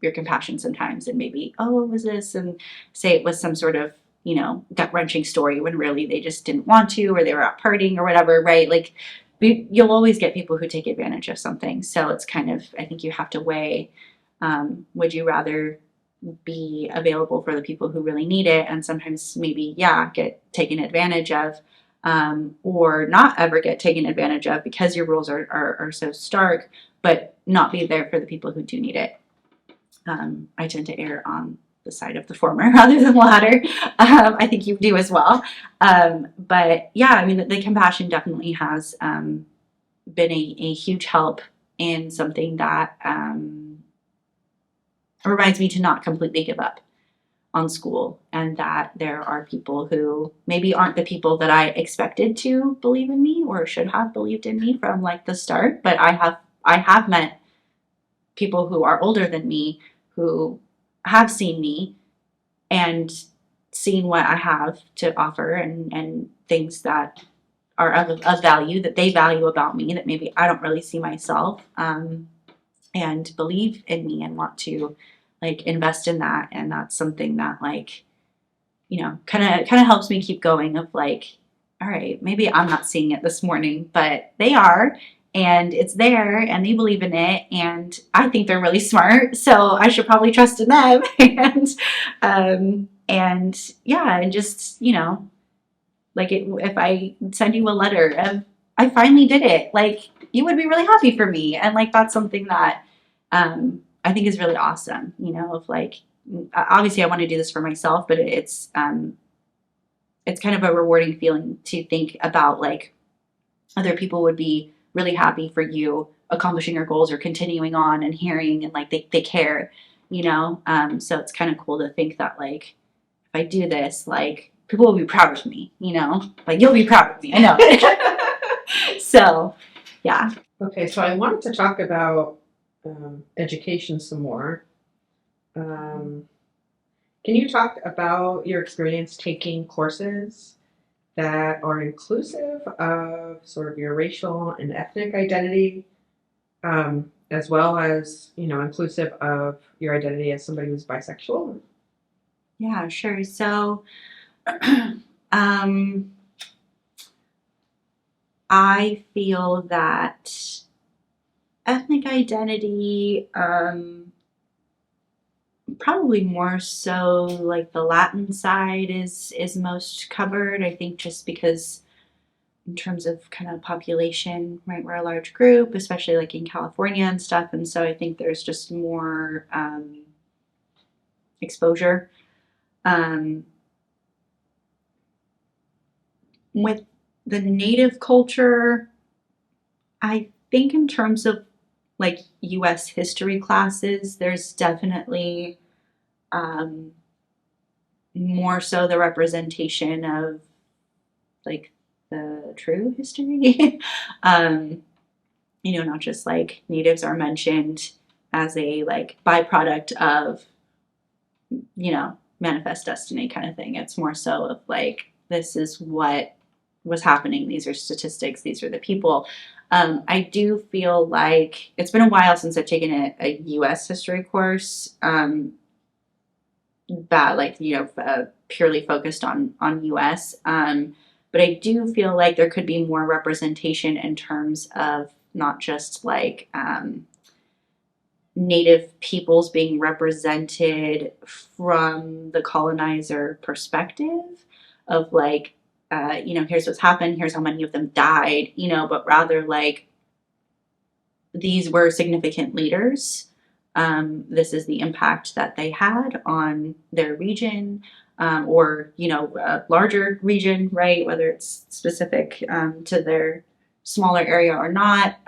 your compassion sometimes and maybe, oh, what was this? And say it was some sort of, gut wrenching story when really they just didn't want to, or they were out partying or whatever, right? Like, you'll always get people who take advantage of something. So it's kind of, I think you have to weigh, would you rather be available for the people who really need it and sometimes maybe, yeah, get taken advantage of, or not ever get taken advantage of because your rules are so stark, but not be there for the people who do need it. I tend to err on the side of the former rather than the latter. I think you do as well. But yeah, I mean, the compassion definitely has been a huge help in something that reminds me to not completely give up on school, and that there are people who maybe aren't the people that I expected to believe in me or should have believed in me from like the start, but I have met people who are older than me who have seen me and seen what I have to offer, and things that are of value that they value about me that maybe I don't really see myself, and believe in me and want to like invest in that. And that's something that like, kind of helps me keep going of like, all right, maybe I'm not seeing it this morning, but they are, and it's there and they believe in it. And I think they're really smart. So I should probably trust in them. And yeah, and just, like if I send you a letter of, I finally did it, like you would be really happy for me. And like, that's something that, I think is really awesome, of like, obviously I want to do this for myself, but it's kind of a rewarding feeling to think about like other people would be really happy for you accomplishing your goals or continuing on and hearing, and like they care, so it's kind of cool to think that like if I do this, like people will be proud of me, like you'll be proud of me, I know. So yeah. Okay, so I wanted to talk about education some more. Can you talk about your experience taking courses that are inclusive of sort of your racial and ethnic identity, as well as, inclusive of your identity as somebody who's bisexual? Yeah, sure. So I feel that ethnic identity, probably more so like the Latin side is most covered. I think just because in terms of kind of population, right, we're a large group, especially like in California and stuff, and so I think there's just more exposure. With the native culture, I think in terms of like US history classes, there's definitely more so the representation of like the true history. Not just like natives are mentioned as a like byproduct of, manifest destiny kind of thing. It's more so of like, this is what was happening. These are statistics. These are the people. I do feel like it's been a while since I've taken a U.S. history course, that like, purely focused on U.S. But I do feel like there could be more representation in terms of not just like Native peoples being represented from the colonizer perspective of like, here's what's happened, here's how many of them died, but rather like these were significant leaders. This is the impact that they had on their region, or, a larger region, right? Whether it's specific to their smaller area or not.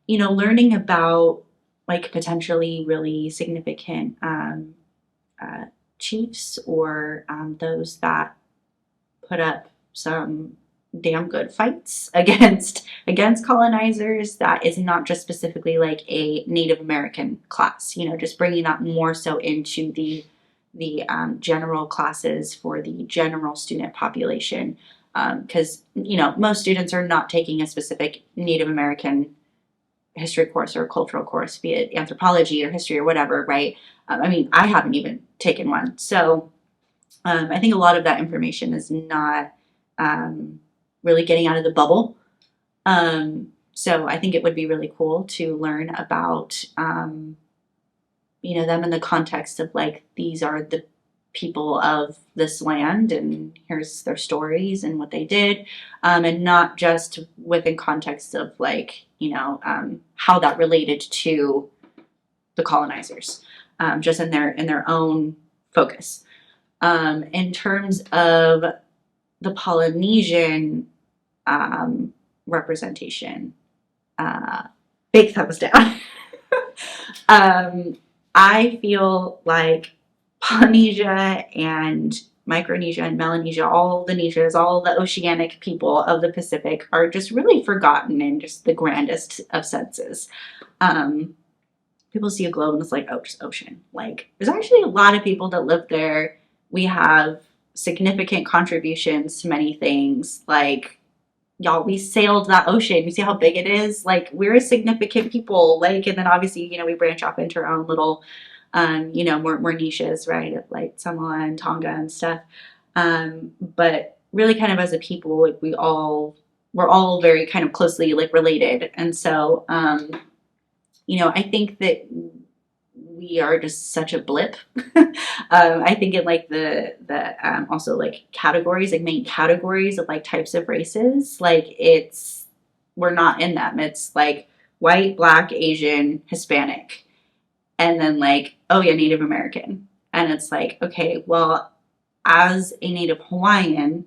learning about like potentially really significant chiefs or those that put up some damn good fights against colonizers that is not just specifically like a Native American class, just bringing that more so into the general classes for the general student population, because most students are not taking a specific Native American history course or a cultural course, be it anthropology or history or whatever, right? I mean, I haven't even taken one, so I think a lot of that information is not really getting out of the bubble. So I think it would be really cool to learn about, them in the context of like, these are the people of this land and here's their stories and what they did, and not just within context of like, how that related to the colonizers, just in their own focus. In terms of the Polynesian representation, big thumbs down. I feel like Polynesia and Micronesia and Melanesia, all the Nesias, all the oceanic people of the Pacific are just really forgotten in just the grandest of senses. People see a globe and it's like, oh, just ocean. Like, there's actually a lot of people that live there. We have significant contributions to many things. Like, y'all, we sailed that ocean. You see how big it is? Like, we're a significant people. Like, and then obviously, we branch off into our own little, more niches, right? Of like Samoa and Tonga and stuff. But really kind of as a people, like we're all very kind of closely like related. And so, I think that we are just such a blip. I think in like the also like categories, like main categories of like types of races, like we're not in them. It's like white, black, Asian, Hispanic, and then like, oh yeah, Native American. And it's like, okay, well, as a Native Hawaiian,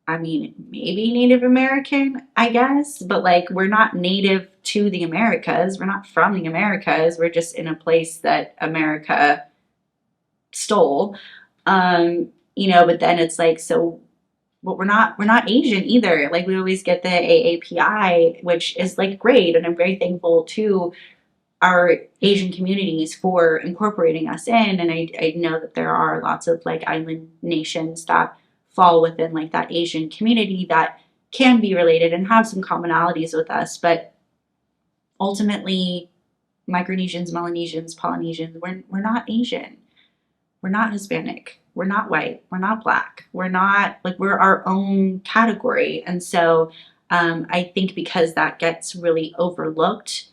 I mean, maybe Native American, I guess, but like we're not native to the Americas. We're not from the Americas. We're just in a place that America stole. But then it's like, so, but we're not Asian either. Like we always get the AAPI, which is like great, and I'm very thankful to our Asian communities for incorporating us in. And I know that there are lots of like island nations that fall within like that Asian community that can be related and have some commonalities with us. But ultimately, Micronesians, Melanesians, Polynesians, we're not Asian. We're not Hispanic. We're not white. We're not black. We're not like, we're our own category. And so I think because that gets really overlooked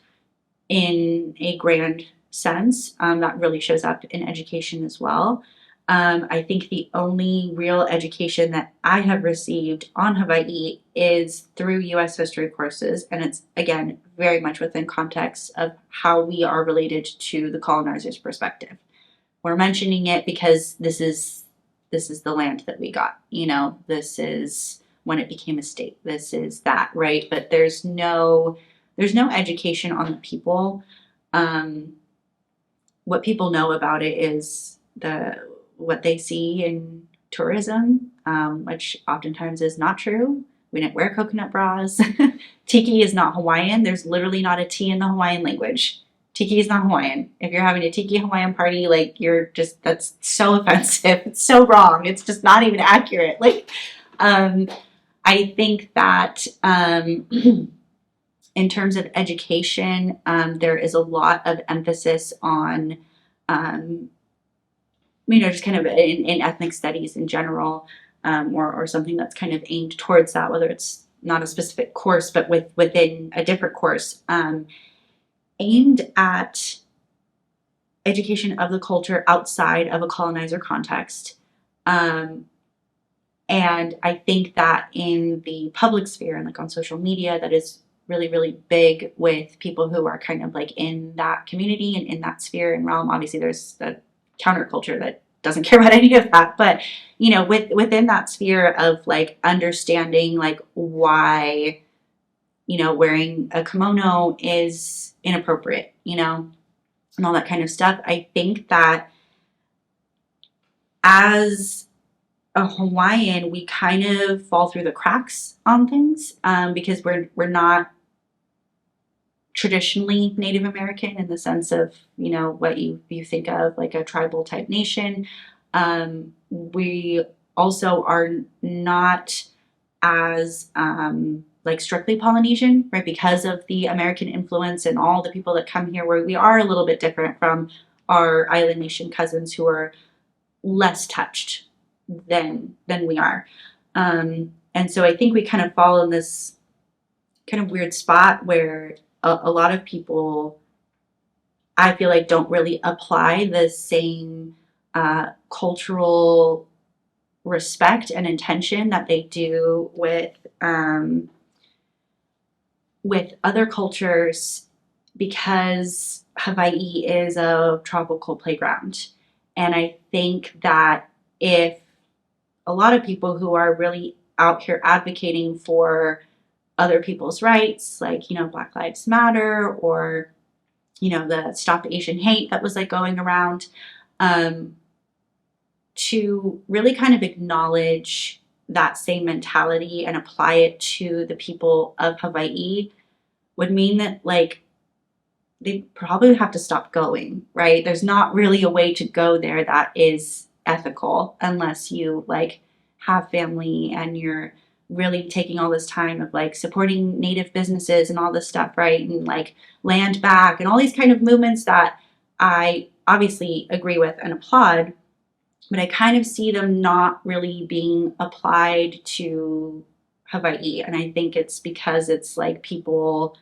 in a grand sense, that really shows up in education as well. I think the only real education that I have received on Hawaii is through U.S. history courses, and it's, again, very much within context of how we are related to the colonizers' perspective. We're mentioning it because this is the land that we got. This is when it became a state. This is that, right? But there's no education on the people. What people know about it is what they see in tourism, which oftentimes is not true. We didn't wear coconut bras. Tiki is not Hawaiian. There's literally not a T in the Hawaiian language. Tiki is not Hawaiian. If you're having a Tiki Hawaiian party, like that's so offensive. It's so wrong. It's just not even accurate. Like, I think that, in terms of education, there is a lot of emphasis on, just kind of in ethnic studies in general, or something that's kind of aimed towards that, whether it's not a specific course, but within a different course, aimed at education of the culture outside of a colonizer context. And I think that in the public sphere and like on social media, that is really, really big with people who are kind of like in that community and in that sphere and realm. Obviously, there's the counterculture that doesn't care about any of that. But, within that sphere of like understanding like why wearing a kimono is inappropriate, and all that kind of stuff. I think that as a Hawaiian, we kind of fall through the cracks on things because we're not traditionally Native American in the sense of what you think of like a tribal type nation. We also are not as like strictly Polynesian, right? Because of the American influence and all the people that come here, where we are a little bit different from our island nation cousins who are less touched than we are. And so I think we kind of fall in this kind of weird spot where a lot of people, I feel like, don't really apply the same cultural respect and intention that they do with other cultures, because Hawaii is a tropical playground. And I think that if a lot of people who are really out here advocating for other people's rights, like, Black Lives Matter, or, the Stop Asian Hate that was like going around, to really kind of acknowledge that same mentality and apply it to the people of Hawaii would mean that, like, they probably have to stop going, right? There's not really a way to go there that is ethical unless you like have family and you're really taking all this time of like supporting native businesses and all this stuff, right? And like land back and all these kind of movements that I obviously agree with and applaud, but I kind of see them not really being applied to Hawaii. And I think it's because it's like people,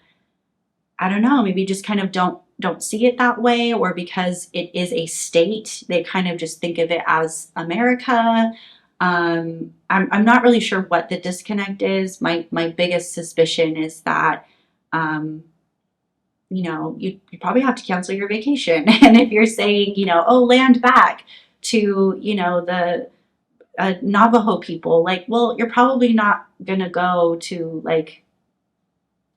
I don't know, maybe just kind of don't see it that way, or because it is a state, they kind of just think of it as America. I'm not really sure what the disconnect is. My biggest suspicion is that you probably have to cancel your vacation. And if you're saying, oh, land back to, the Navajo people, like, well, you're probably not going to go to like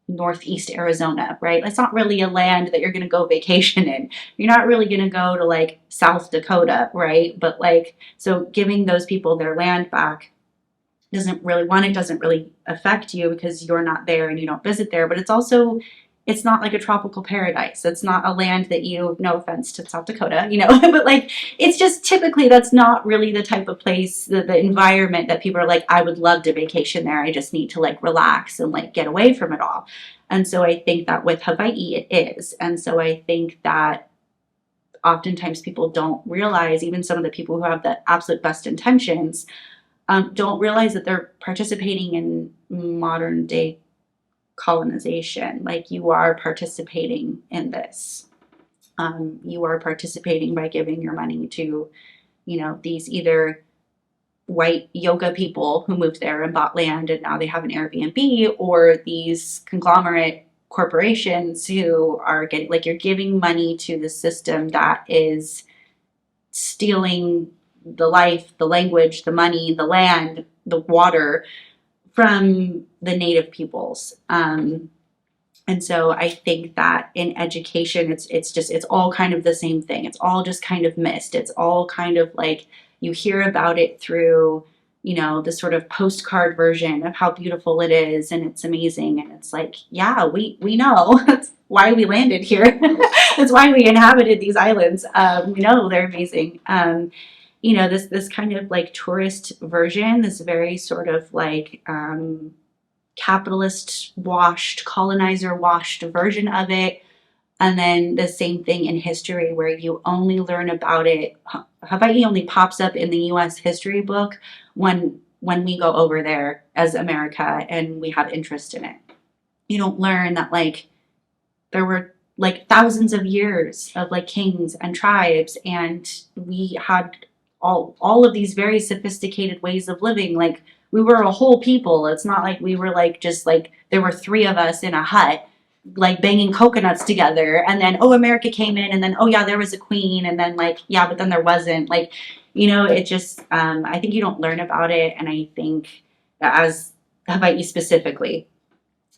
Northeast Arizona, right? It's not really a land that you're going to go vacation in. You're not really going to go to like South Dakota, right? But like, so giving those people their land back doesn't really affect you because you're not there and you don't visit there, but it's not like a tropical paradise. It's not a land that no offense to South Dakota, but like, it's just typically that's not really the type of place, the environment that people are like, I would love to vacation there. I just need to like relax and like get away from it all. And so I think that with Hawaii, it is. And so I think that oftentimes people don't realize, even some of the people who have the absolute best intentions, don't realize that they're participating in modern day colonization. Like, you are participating in this. You are participating by giving your money to, these either white yoga people who moved there and bought land and now they have an Airbnb, or these conglomerate corporations who are getting, like, you're giving money to the system that is stealing the life, the language, the money, the land, the water from the native peoples. And so I think that in education, it's all kind of the same thing. It's all just kind of missed. It's all kind of like you hear about it through, the sort of postcard version of how beautiful it is and it's amazing. And it's like, yeah, we know. That's why we landed here. That's why we inhabited these islands. We know they're amazing. This kind of like tourist version, this very sort of like capitalist washed, colonizer washed version of it. And then the same thing in history, where you only learn about it. Hawaii only pops up in the U.S. history book when we go over there as America and we have interest in it. You don't learn that like there were like thousands of years of like kings and tribes, and we had all of these very sophisticated ways of living. Like, we were a whole people. It's not like we were like just like there were three of us in a hut like banging coconuts together, and then America came in, and then yeah, there was a queen, and then like yeah, but then there wasn't. Like, it just I think you don't learn about it. And I think that as Hawaii specifically,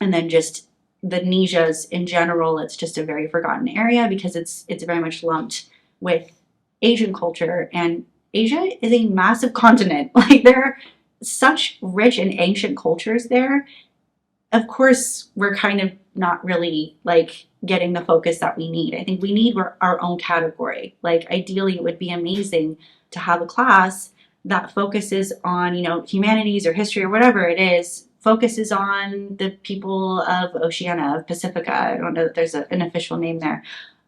And then just the Nijas in general, it's just a very forgotten area because it's very much lumped with Asian culture. And Asia is a massive continent. Like there are such rich and ancient cultures there. Of course, we're kind of not really like getting the focus that we need. I think we need our own category. Like ideally, it would be amazing to have a class that focuses on, you know, humanities or history or whatever it is, focuses on the people of Oceania, of Pacifica. I don't know that there's an official name there.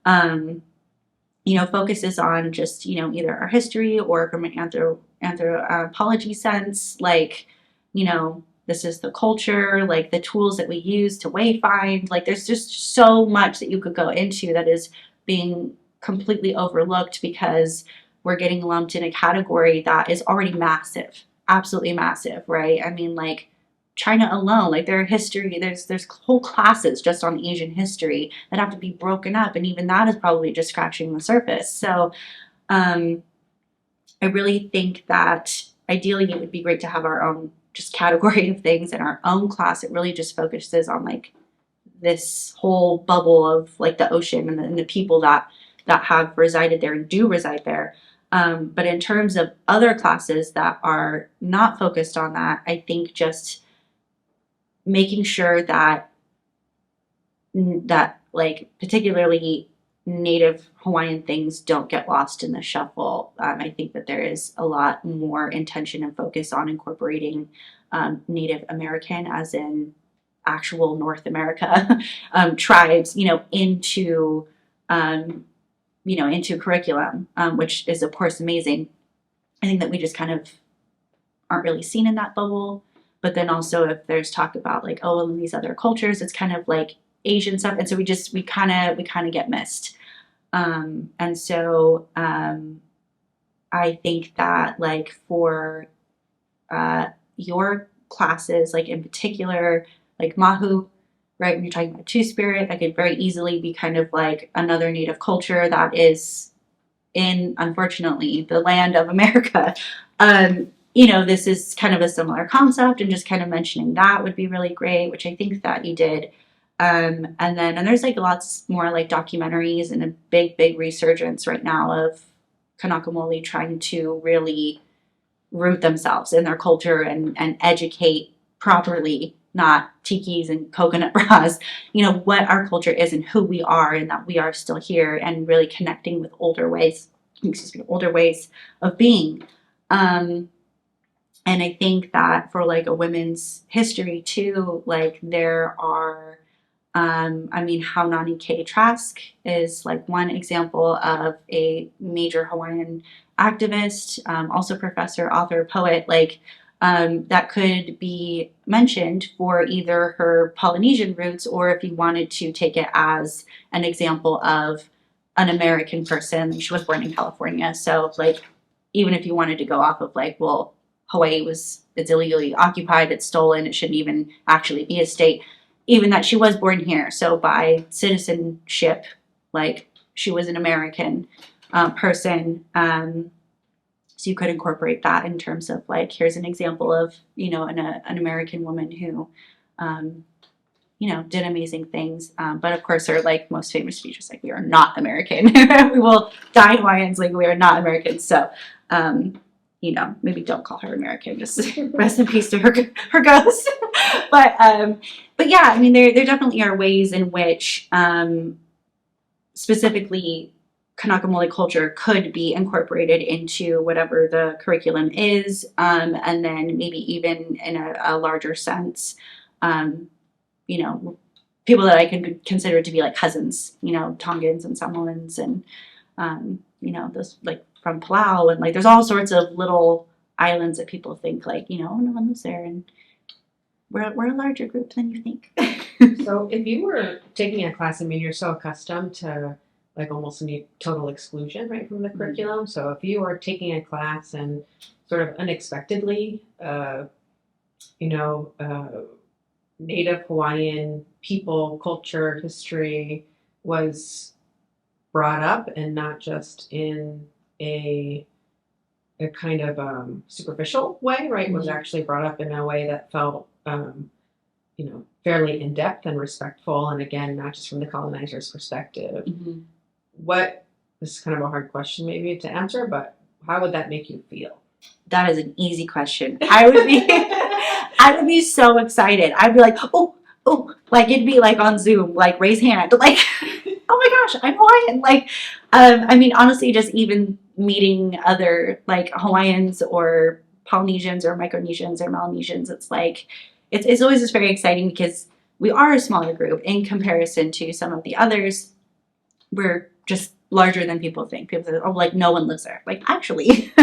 Um, you know, focuses on just, you know, either our history or from an anthropology sense, like, you know, this is the culture, like the tools that we use to wayfind. Like there's just so much that you could go into that is being completely overlooked because we're getting lumped in a category that is already massive, absolutely massive, right? I mean, like China alone, like their history, there's whole classes just on Asian history that have to be broken up, and even that is probably just scratching the surface. So um, I really think that ideally it would be great to have our own just category of things in our own class. It really just focuses on like this whole bubble of like the ocean and the people that have resided there and do reside there. But in terms of other classes that are not focused on that, I think just making sure that like particularly Native Hawaiian things don't get lost in the shuffle. I think that there is a lot more intention and focus on incorporating Native American, as in actual North America tribes, into curriculum, which is of course amazing. I think that we just kind of aren't really seen in that bubble. But then also if there's talk about like, oh, well, in these other cultures, it's kind of like Asian stuff. And so we kind of get missed. And so I think that like for your classes, like in particular, like Mahu, right? When you're talking about Two-Spirit, that could very easily be kind of like another native culture that is in, unfortunately, the land of America. This is kind of a similar concept, and just kind of mentioning that would be really great, which I think that you did. And there's like lots more like documentaries and a big resurgence right now of Kanakamoli trying to really root themselves in their culture and educate properly, not tikis and coconut bras, what our culture is and who we are, and that we are still here, and really connecting with older ways of being. And I think that for like a women's history too, like there are, Haunani K. Trask is like one example of a major Hawaiian activist, also professor, author, poet, that could be mentioned for either her Polynesian roots, or if you wanted to take it as an example of an American person. She was born in California. So like, even if you wanted to go off of like, well, Hawaii it's illegally occupied, it's stolen, it shouldn't even actually be a state, even that she was born here. So by citizenship, like she was an American person. So you could incorporate that in terms of like, here's an example of, an American woman who, did amazing things. But of course, her like most famous speech was like, we are not American. We will die Hawaiians, like we are not Americans. So, maybe don't call her American, just rest in peace to her ghost. but yeah, there definitely are ways in which specifically Kanakamoli culture could be incorporated into whatever the curriculum is, and then maybe even in a larger sense, people that I can consider to be like cousins, Tongans and Samoans and, those like from Palau, and like there's all sorts of little islands that people think like, no one lives there, and we're a larger group than you think. So if you were taking a class, you're so accustomed to like almost need total exclusion, right, from the curriculum. So if you were taking a class and sort of unexpectedly, Native Hawaiian people, culture, history was brought up, and not just in a kind of superficial way, right? Was actually brought up in a way that felt fairly in depth and respectful, and again, not just from the colonizer's perspective. Mm-hmm. This is kind of a hard question maybe to answer, but how would that make you feel? That is an easy question. I would be I would be so excited. I'd be like, oh, like it'd be like on Zoom, like raise hand, like, oh my gosh, I'm Hawaiian. Like, I mean, honestly, just even meeting other like Hawaiians or Polynesians or Micronesians or Melanesians, it's like, it's always just very exciting because we are a smaller group in comparison to some of the others. We're just larger than people think. People say, oh, like no one lives there. Like actually.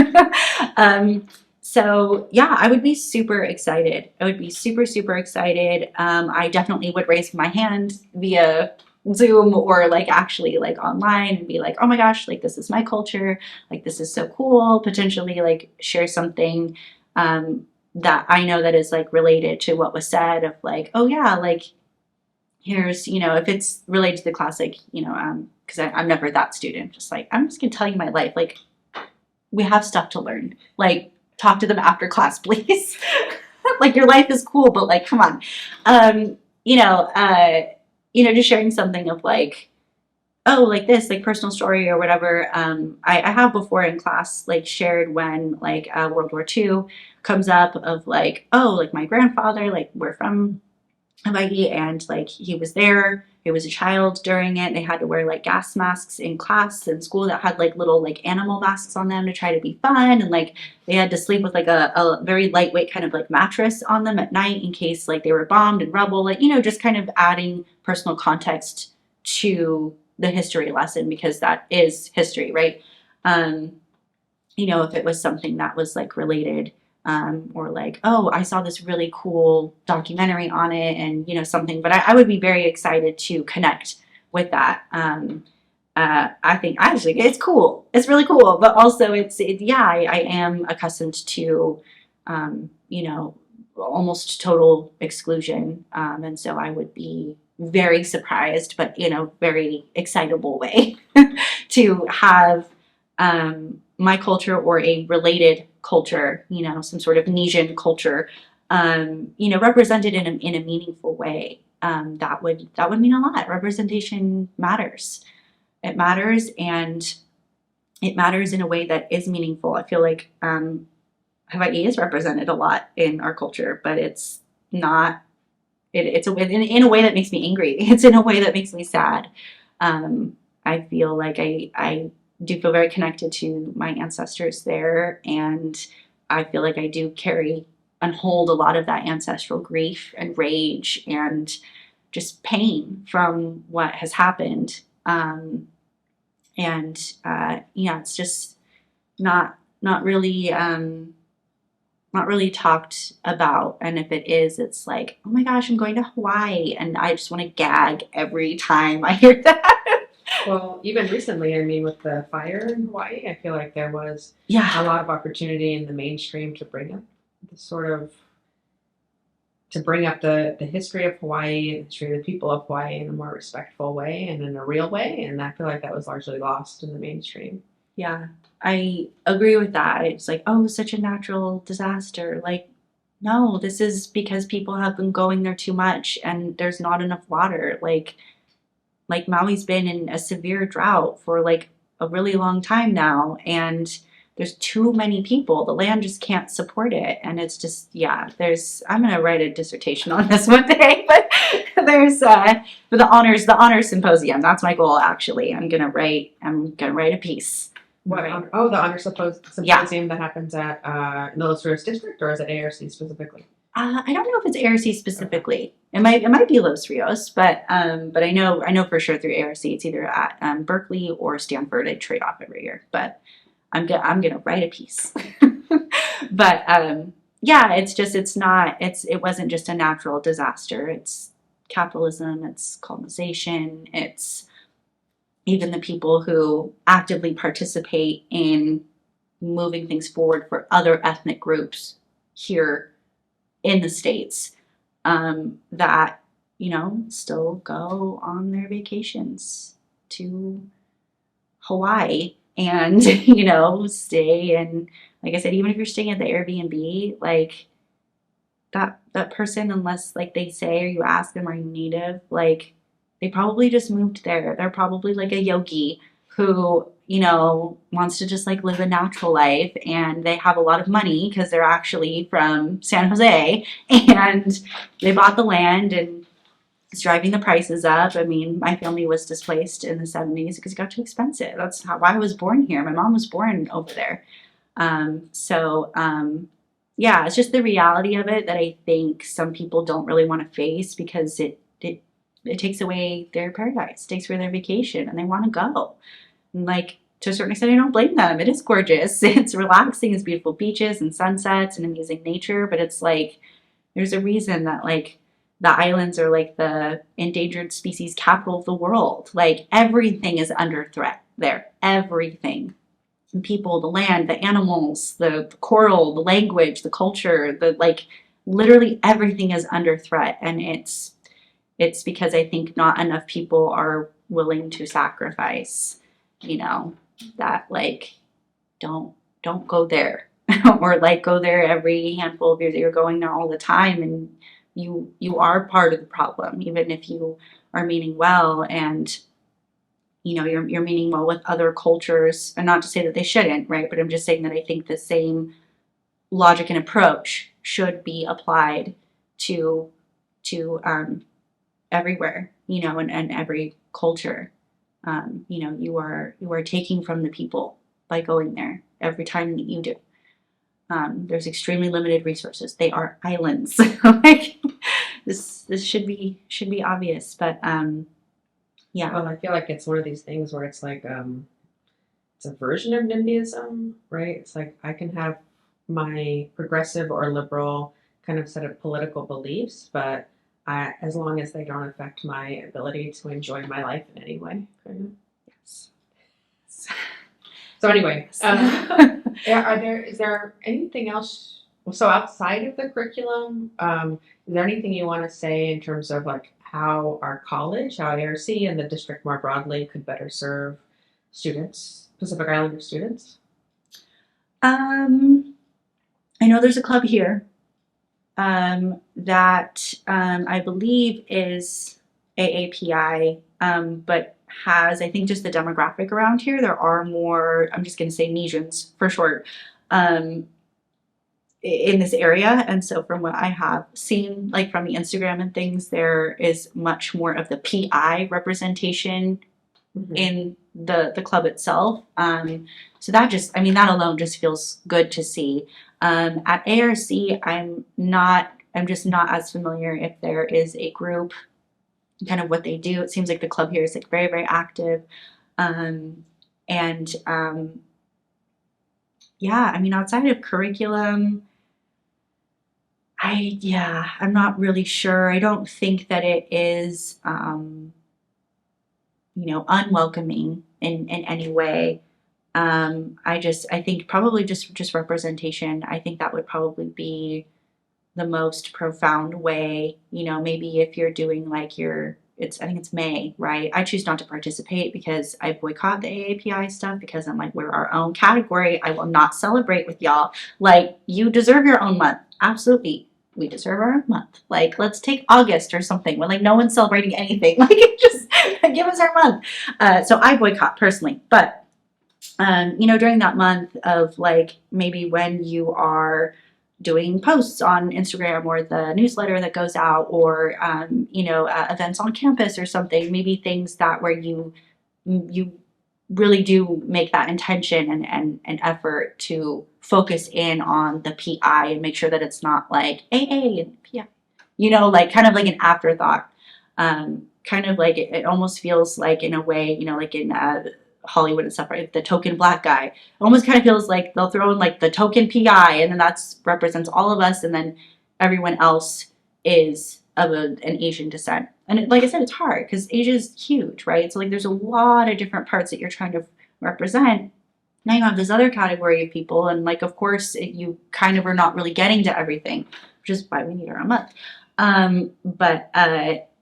So yeah, I would be super excited. I would be super, super excited. I definitely would raise my hand via Zoom or like actually like online and be like, oh my gosh, like this is my culture. Like this is so cool. Potentially like share something that I know that is like related to what was said of like, oh yeah, like here's, if it's related to the classic, because I'm never that student, just like, I'm just going to tell you my life. Like, we have stuff to learn. Like, talk to them after class, please. Like, your life is cool, but like, come on. Just sharing something of like, oh, like this, like personal story or whatever. I have before in class, like shared when like World War II comes up of like, oh, like my grandfather, like we're from Hawaii, and like he was there. He was a child during it. They had to wear like gas masks in class and school that had like little like animal masks on them to try to be fun. And like they had to sleep with like a very lightweight kind of like mattress on them at night in case like they were bombed and rubble. Like, just kind of adding personal context to the history lesson because that is history, right? If it was something that was like related or like, oh, I saw this really cool documentary on it and, something, but I would be very excited to connect with that. I think it's cool. It's really cool, but also I am accustomed to, almost total exclusion. And so I would be very surprised, but, very excitable way to have, my culture or a related culture, some sort of Nesian culture, represented in a meaningful way. That would mean a lot. Representation matters. It matters, and it matters in a way that is meaningful. I feel like Hawaii is represented a lot in our culture, but it's not. It's in a way that makes me angry. It's in a way that makes me sad. I feel like I do feel very connected to my ancestors there, and I feel like I do carry and hold a lot of that ancestral grief and rage and just pain from what has happened. It's just not really not really talked about. And if it is, it's like, oh my gosh, I'm going to Hawaii, and I just want to gag every time I hear that. Well, even recently, I mean, with the fire in Hawaii, I feel like there was Yeah. a lot of opportunity in the mainstream to bring up the history of Hawaii and the history of the people of Hawaii in a more respectful way and in a real way. And I feel like that was largely lost in the mainstream. Yeah, I agree with that. It's like, oh, such a natural disaster. Like, no, this is because people have been going there too much and there's not enough water. Like Maui's been in a severe drought for like a really long time now, and there's too many people. The land just can't support it, and it's just I'm gonna write a dissertation on this one day, but there's for the honors symposium. That's my goal actually. I'm gonna write a piece. What? Right. The honors symposium that happens at the Los Rios District, or is it ARC specifically? I don't know if it's ARC specifically. It might be Los Rios, but I know for sure through ARC it's either at Berkeley or Stanford. I trade off every year, but I'm gonna write a piece. But it wasn't just a natural disaster. It's capitalism. It's colonization. It's even the people who actively participate in moving things forward for other ethnic groups here in the States that, still go on their vacations to Hawaii and, stay. And like I said, even if you're staying at the Airbnb, like that person, unless like they say or you ask them, are you native? Like they probably just moved there. They're probably like a yogi who, wants to just like live a natural life, and they have a lot of money because they're actually from San Jose, and they bought the land, and it's driving the prices up. I mean, my family was displaced in the 70s because it got too expensive. That's how I was born here. My mom was born over there. Yeah, it's just the reality of it that I think some people don't really want to face, because it takes away their paradise, takes away their vacation, and they want to go. And like, to a certain extent, I don't blame them. It is gorgeous. It's relaxing. It's beautiful beaches and sunsets and amazing nature. But it's like, there's a reason that like the islands are like the endangered species capital of the world. Like everything is under threat there. Everything. The people, the land, the animals, the coral, the language, the culture, the like literally everything is under threat. And it's because I think not enough people are willing to sacrifice, that like don't go there. Or like go there every handful of years. You're going there all the time, and you are part of the problem, even if you are meaning well, and you're meaning well with other cultures. And not to say that they shouldn't, right? But I'm just saying that I think the same logic and approach should be applied to everywhere, and every culture. You are taking from the people by going there every time that you do. There's extremely limited resources. They are islands. Like this should be obvious, but yeah. Well, I feel like it's one of these things where it's like it's a version of NIMBYism, right? It's like I can have my progressive or liberal kind of set of political beliefs, but as long as they don't affect my ability to enjoy my life in any way, kind of. Yes. So anyway, is there anything else? So outside of the curriculum, is there anything you want to say in terms of like how our college, how ARC and the district more broadly could better serve students, Pacific Islander students? I know there's a club here that I believe is AAPI, but has, I think, just the demographic around here. There are more, I'm just going to say Nesians for short, in this area. And so from what I have seen, like from the Instagram and things, there is much more of the PI representation in the club itself. So that just, I mean, that alone just feels good to see. At ARC, I'm just not as familiar if there is a group, kind of what they do. It seems like the club here is like very, very active. Yeah, I mean, outside of curriculum, I'm not really sure. I don't think that it is, unwelcoming in any way. I think probably just representation. I think that would probably be the most profound way. Maybe if you're doing like I think it's May, right? I choose not to participate because I boycott the AAPI stuff, because I'm like, we're our own category. I will not celebrate with y'all. Like, you deserve your own month. Absolutely. We deserve our own month. Like, let's take August or something when like no one's celebrating anything. Like, just give us our month. So I boycott personally. But, during that month of like maybe when you are doing posts on Instagram or the newsletter that goes out, or events on campus or something, maybe things that where you really do make that intention and effort to focus in on the PI and make sure that it's not like AA and PI, like kind of like an afterthought. Kind of like it almost feels like in a way, like in Hollywood and stuff, right? The token black guy. It almost kind of feels like they'll throw in like the token PI, and then that's represents all of us, and then everyone else is of an Asian descent. And like I said, it's hard because Asia is huge, right? So like there's a lot of different parts that you're trying to represent. Now you have this other category of people, and like of course you kind of are not really getting to everything, which is why we need our own month.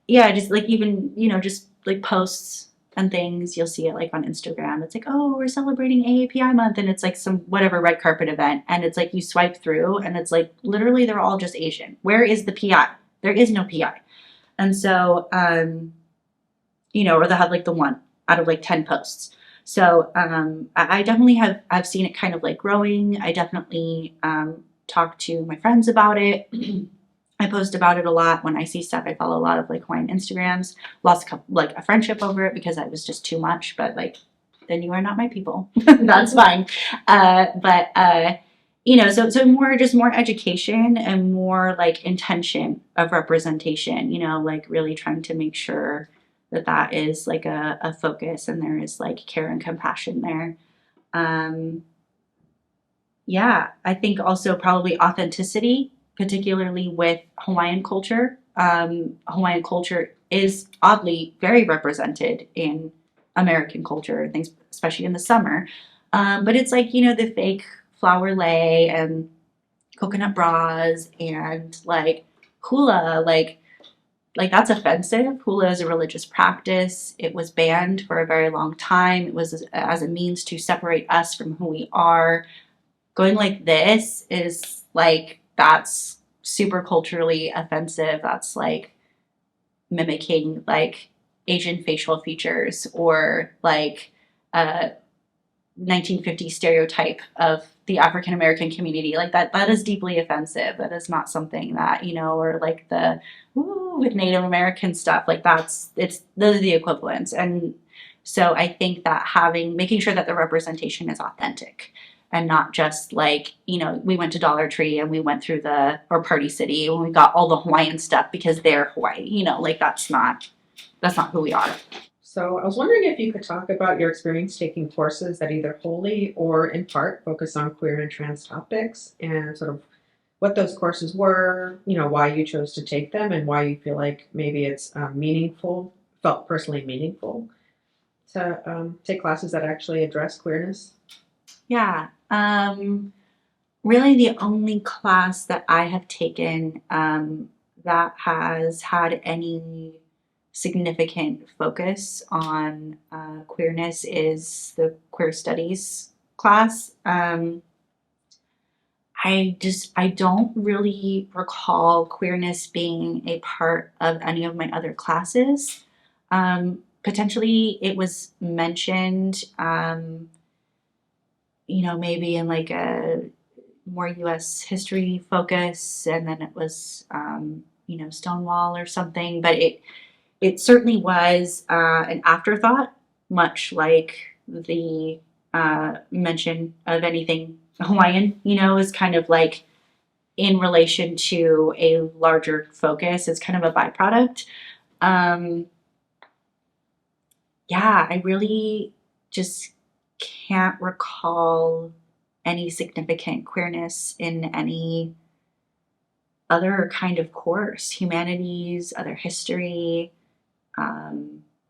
Yeah, just like even just like posts and things. You'll see it like on Instagram. It's like, oh, we're celebrating AAPI month, and it's like some whatever red carpet event, and it's like you swipe through, and it's like literally they're all just Asian. Where is the PI? There is no PI, and so or they'll have like the one out of like 10 posts. So I definitely have I've seen it kind of like growing. I definitely talk to my friends about it. I post about it a lot when I see stuff. I follow a lot of like Hawaiian Instagrams. Lost like a friendship over it because I was just too much. But like, then you are not my people. That's fine. So more education and more like intention of representation. Like really trying to make sure that is like a focus and there is like care and compassion there. I think also probably authenticity, particularly with Hawaiian culture. Hawaiian culture is oddly very represented in American culture, I think, especially in the summer. But it's like, the fake flower lei and coconut bras and like hula, like that's offensive. Hula is a religious practice. It was banned for a very long time. It was as a means to separate us from who we are. Going like this is like, that's super culturally offensive. That's like mimicking like Asian facial features or like a 1950s stereotype of the African American community. Like that is deeply offensive. That is not something that, or like the with Native American stuff, like those are the equivalents. And so I think that making sure that the representation is authentic and not just like, we went to Dollar Tree and we went through or Party City and we got all the Hawaiian stuff because they're Hawaii, like that's not who we are. So I was wondering if you could talk about your experience taking courses that either wholly or in part focus on queer and trans topics and sort of what those courses were, why you chose to take them and why you feel like maybe it's felt personally meaningful to take classes that actually address queerness. Yeah. Really the only class that I have taken that has had any significant focus on queerness is the queer studies class. I don't really recall queerness being a part of any of my other classes. Potentially it was mentioned, maybe in like a more US history focus, and then it was, Stonewall or something, but it certainly was an afterthought, much like the mention of anything Hawaiian, is kind of like in relation to a larger focus. It's kind of a byproduct. I really just can't recall any significant queerness in any other kind of course, humanities, other history,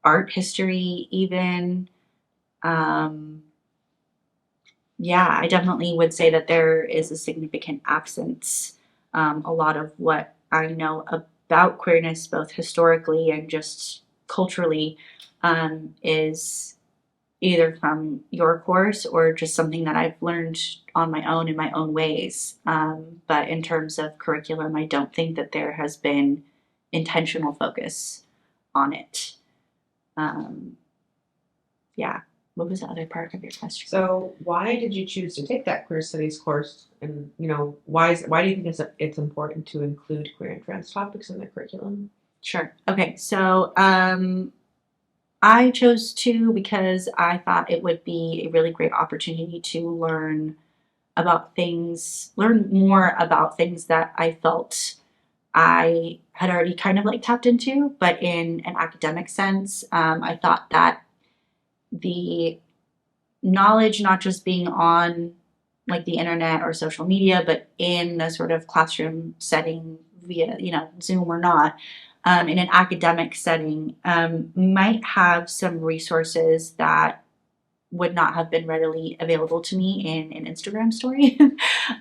art history, even. I definitely would say that there is a significant absence. A lot of what I know about queerness, both historically and just culturally, is either from your course or just something that I've learned on my own in my own ways. But in terms of curriculum, I don't think that there has been intentional focus on it. What was the other part of your question? So why did you choose to take that queer studies course? And, why do you think it's important to include queer and trans topics in the curriculum? Sure. Okay. So, I chose to because I thought it would be a really great opportunity to learn more about things that I felt I had already kind of like tapped into, but in an academic sense. I thought that the knowledge not just being on like the internet or social media, but in a sort of classroom setting via, Zoom or not, in an academic setting, might have some resources that would not have been readily available to me in an Instagram story.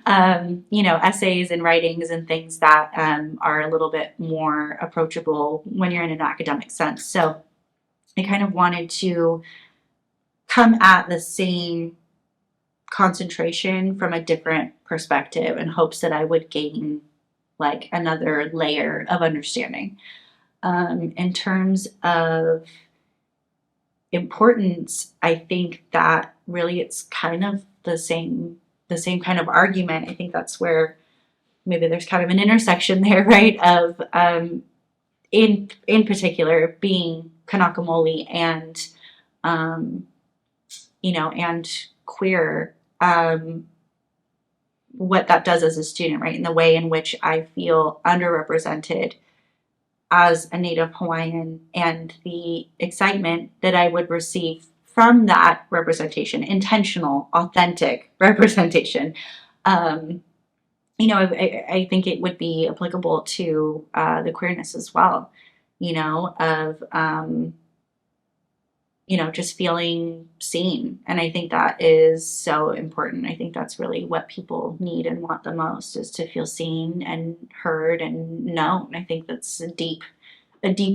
Essays and writings and things that are a little bit more approachable when you're in an academic sense. So I kind of wanted to come at the same concentration from a different perspective in hopes that I would gain like another layer of understanding. In terms of importance, I think that really it's kind of the same kind of argument. I think that's where maybe there's kind of an intersection there, right? Of in particular being Kanakamoli and and queer, what that does as a student, right? In the way in which I feel underrepresented as a Native Hawaiian, and the excitement that I would receive from that representation, intentional, authentic representation. I think it would be applicable to the queerness as well, of just feeling seen. And I think that is so important. I think that's really what people need and want the most, is to feel seen and heard and known. I think that's a deep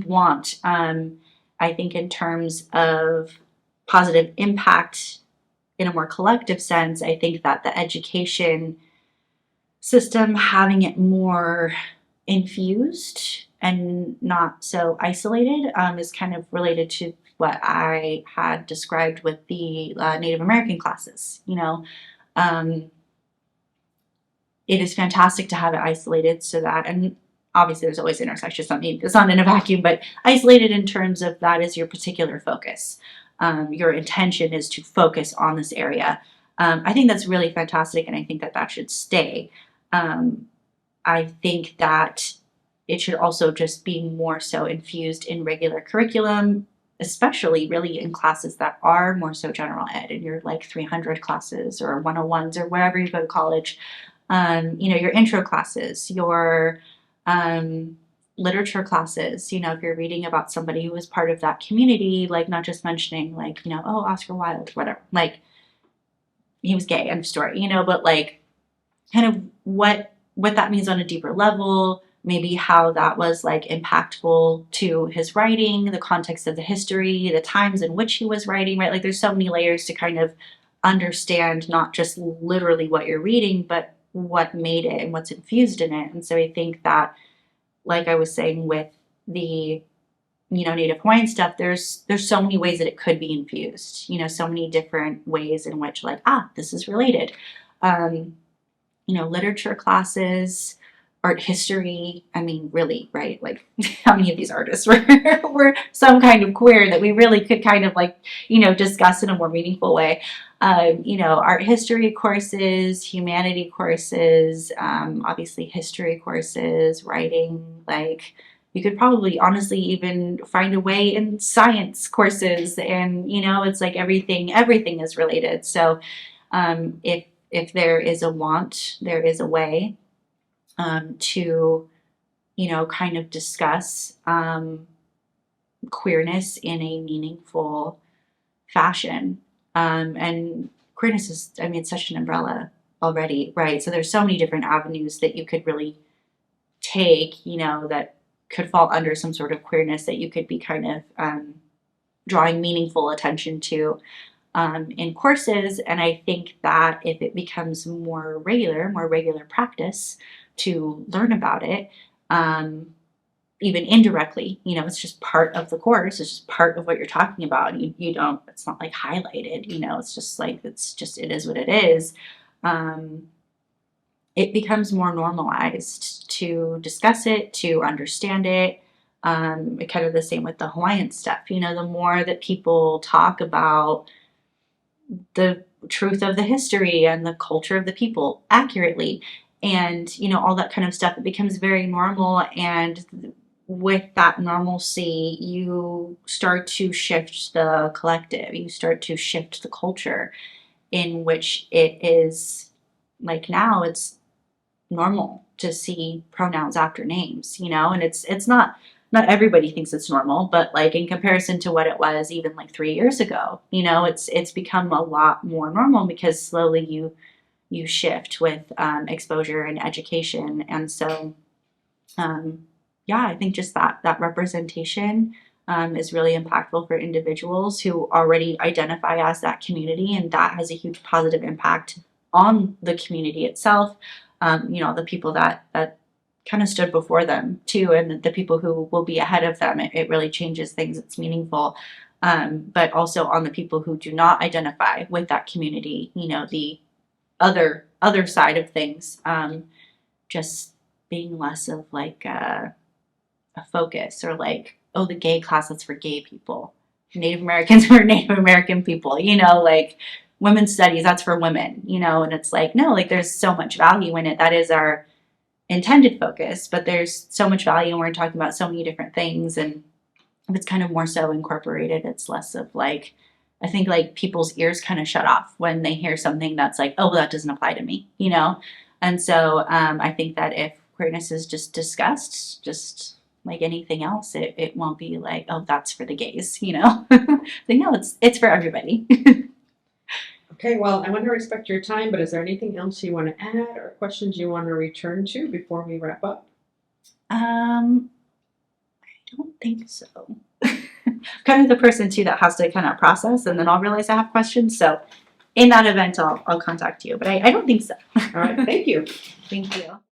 want. I think in terms of positive impact in a more collective sense, I think that the education system, having it more infused and not so isolated, is kind of related to what I had described with the Native American classes. It is fantastic to have it isolated so that, and obviously there's always intersections, it's not in a vacuum, but isolated in terms of that is your particular focus. Your intention is to focus on this area. I think that's really fantastic, and I think that should stay. I think that it should also just be more so infused in regular curriculum, especially really in classes that are more so general ed, in your like 300 classes or 101s or wherever you go to college. Your intro classes, your literature classes, if you're reading about somebody who was part of that community, like not just mentioning like, oh, Oscar Wilde, whatever, like he was gay, end of story, but like kind of what that means on a deeper level, maybe how that was like impactful to his writing, the context of the history, the times in which he was writing, right? Like there's so many layers to kind of understand not just literally what you're reading, but what made it and what's infused in it. And so I think that, like I was saying with the Native Hawaiian stuff, there's so many ways that it could be infused, so many different ways in which like, this is related. Literature classes, art history. I mean, really, right? Like how many of these artists were some kind of queer that we really could kind of like, discuss in a more meaningful way. Art history courses, humanity courses, obviously history courses, writing, like you could probably honestly even find a way in science courses, and it's like everything is related. So if there is a want, there is a way to kind of discuss queerness in a meaningful fashion. And queerness is, it's such an umbrella already, right? So there's so many different avenues that you could really take, that could fall under some sort of queerness that you could be kind of drawing meaningful attention to in courses. And I think that if it becomes more regular practice to learn about it, even indirectly, it's just part of the course, it's just part of what you're talking about. You don't, it's not like highlighted, it's just like, it is what it is. It becomes more normalized to discuss it, to understand it. Kind of the same with the Hawaiian stuff. The more that people talk about the truth of the history and the culture of the people accurately, and all that kind of stuff, it becomes very normal. And with that normalcy, you start to shift the collective, you start to shift the culture in which it is. Like now it's normal to see pronouns after names, and it's not everybody thinks it's normal, but like in comparison to what it was even like 3 years ago, it's become a lot more normal, because slowly you shift with exposure and education. And so I think just that representation is really impactful for individuals who already identify as that community, and that has a huge positive impact on the community itself. The people that kind of stood before them too, and the people who will be ahead of them. It really changes things. It's meaningful. But also on the people who do not identify with that community, the other side of things, just being less of like a focus, or like, oh, the gay class, that's for gay people. Native Americans for Native American people, like women's studies, that's for women, and it's like, no, like there's so much value in it. That is our intended focus, but there's so much value, and we're talking about so many different things. And if it's kind of more so incorporated, it's less of like, I think like people's ears kind of shut off when they hear something that's like, oh, well, that doesn't apply to me, And so I think that if queerness is just discussed, just like anything else, it won't be like, oh, that's for the gays, Like, no, it's for everybody. Okay, well, I want to respect your time, but is there anything else you want to add or questions you want to return to before we wrap up? I don't think so. Kind of the person too that has to kind of process, and then I'll realize I have questions. So in that event, I'll contact you, but I don't think so. All right, thank you. Thank you.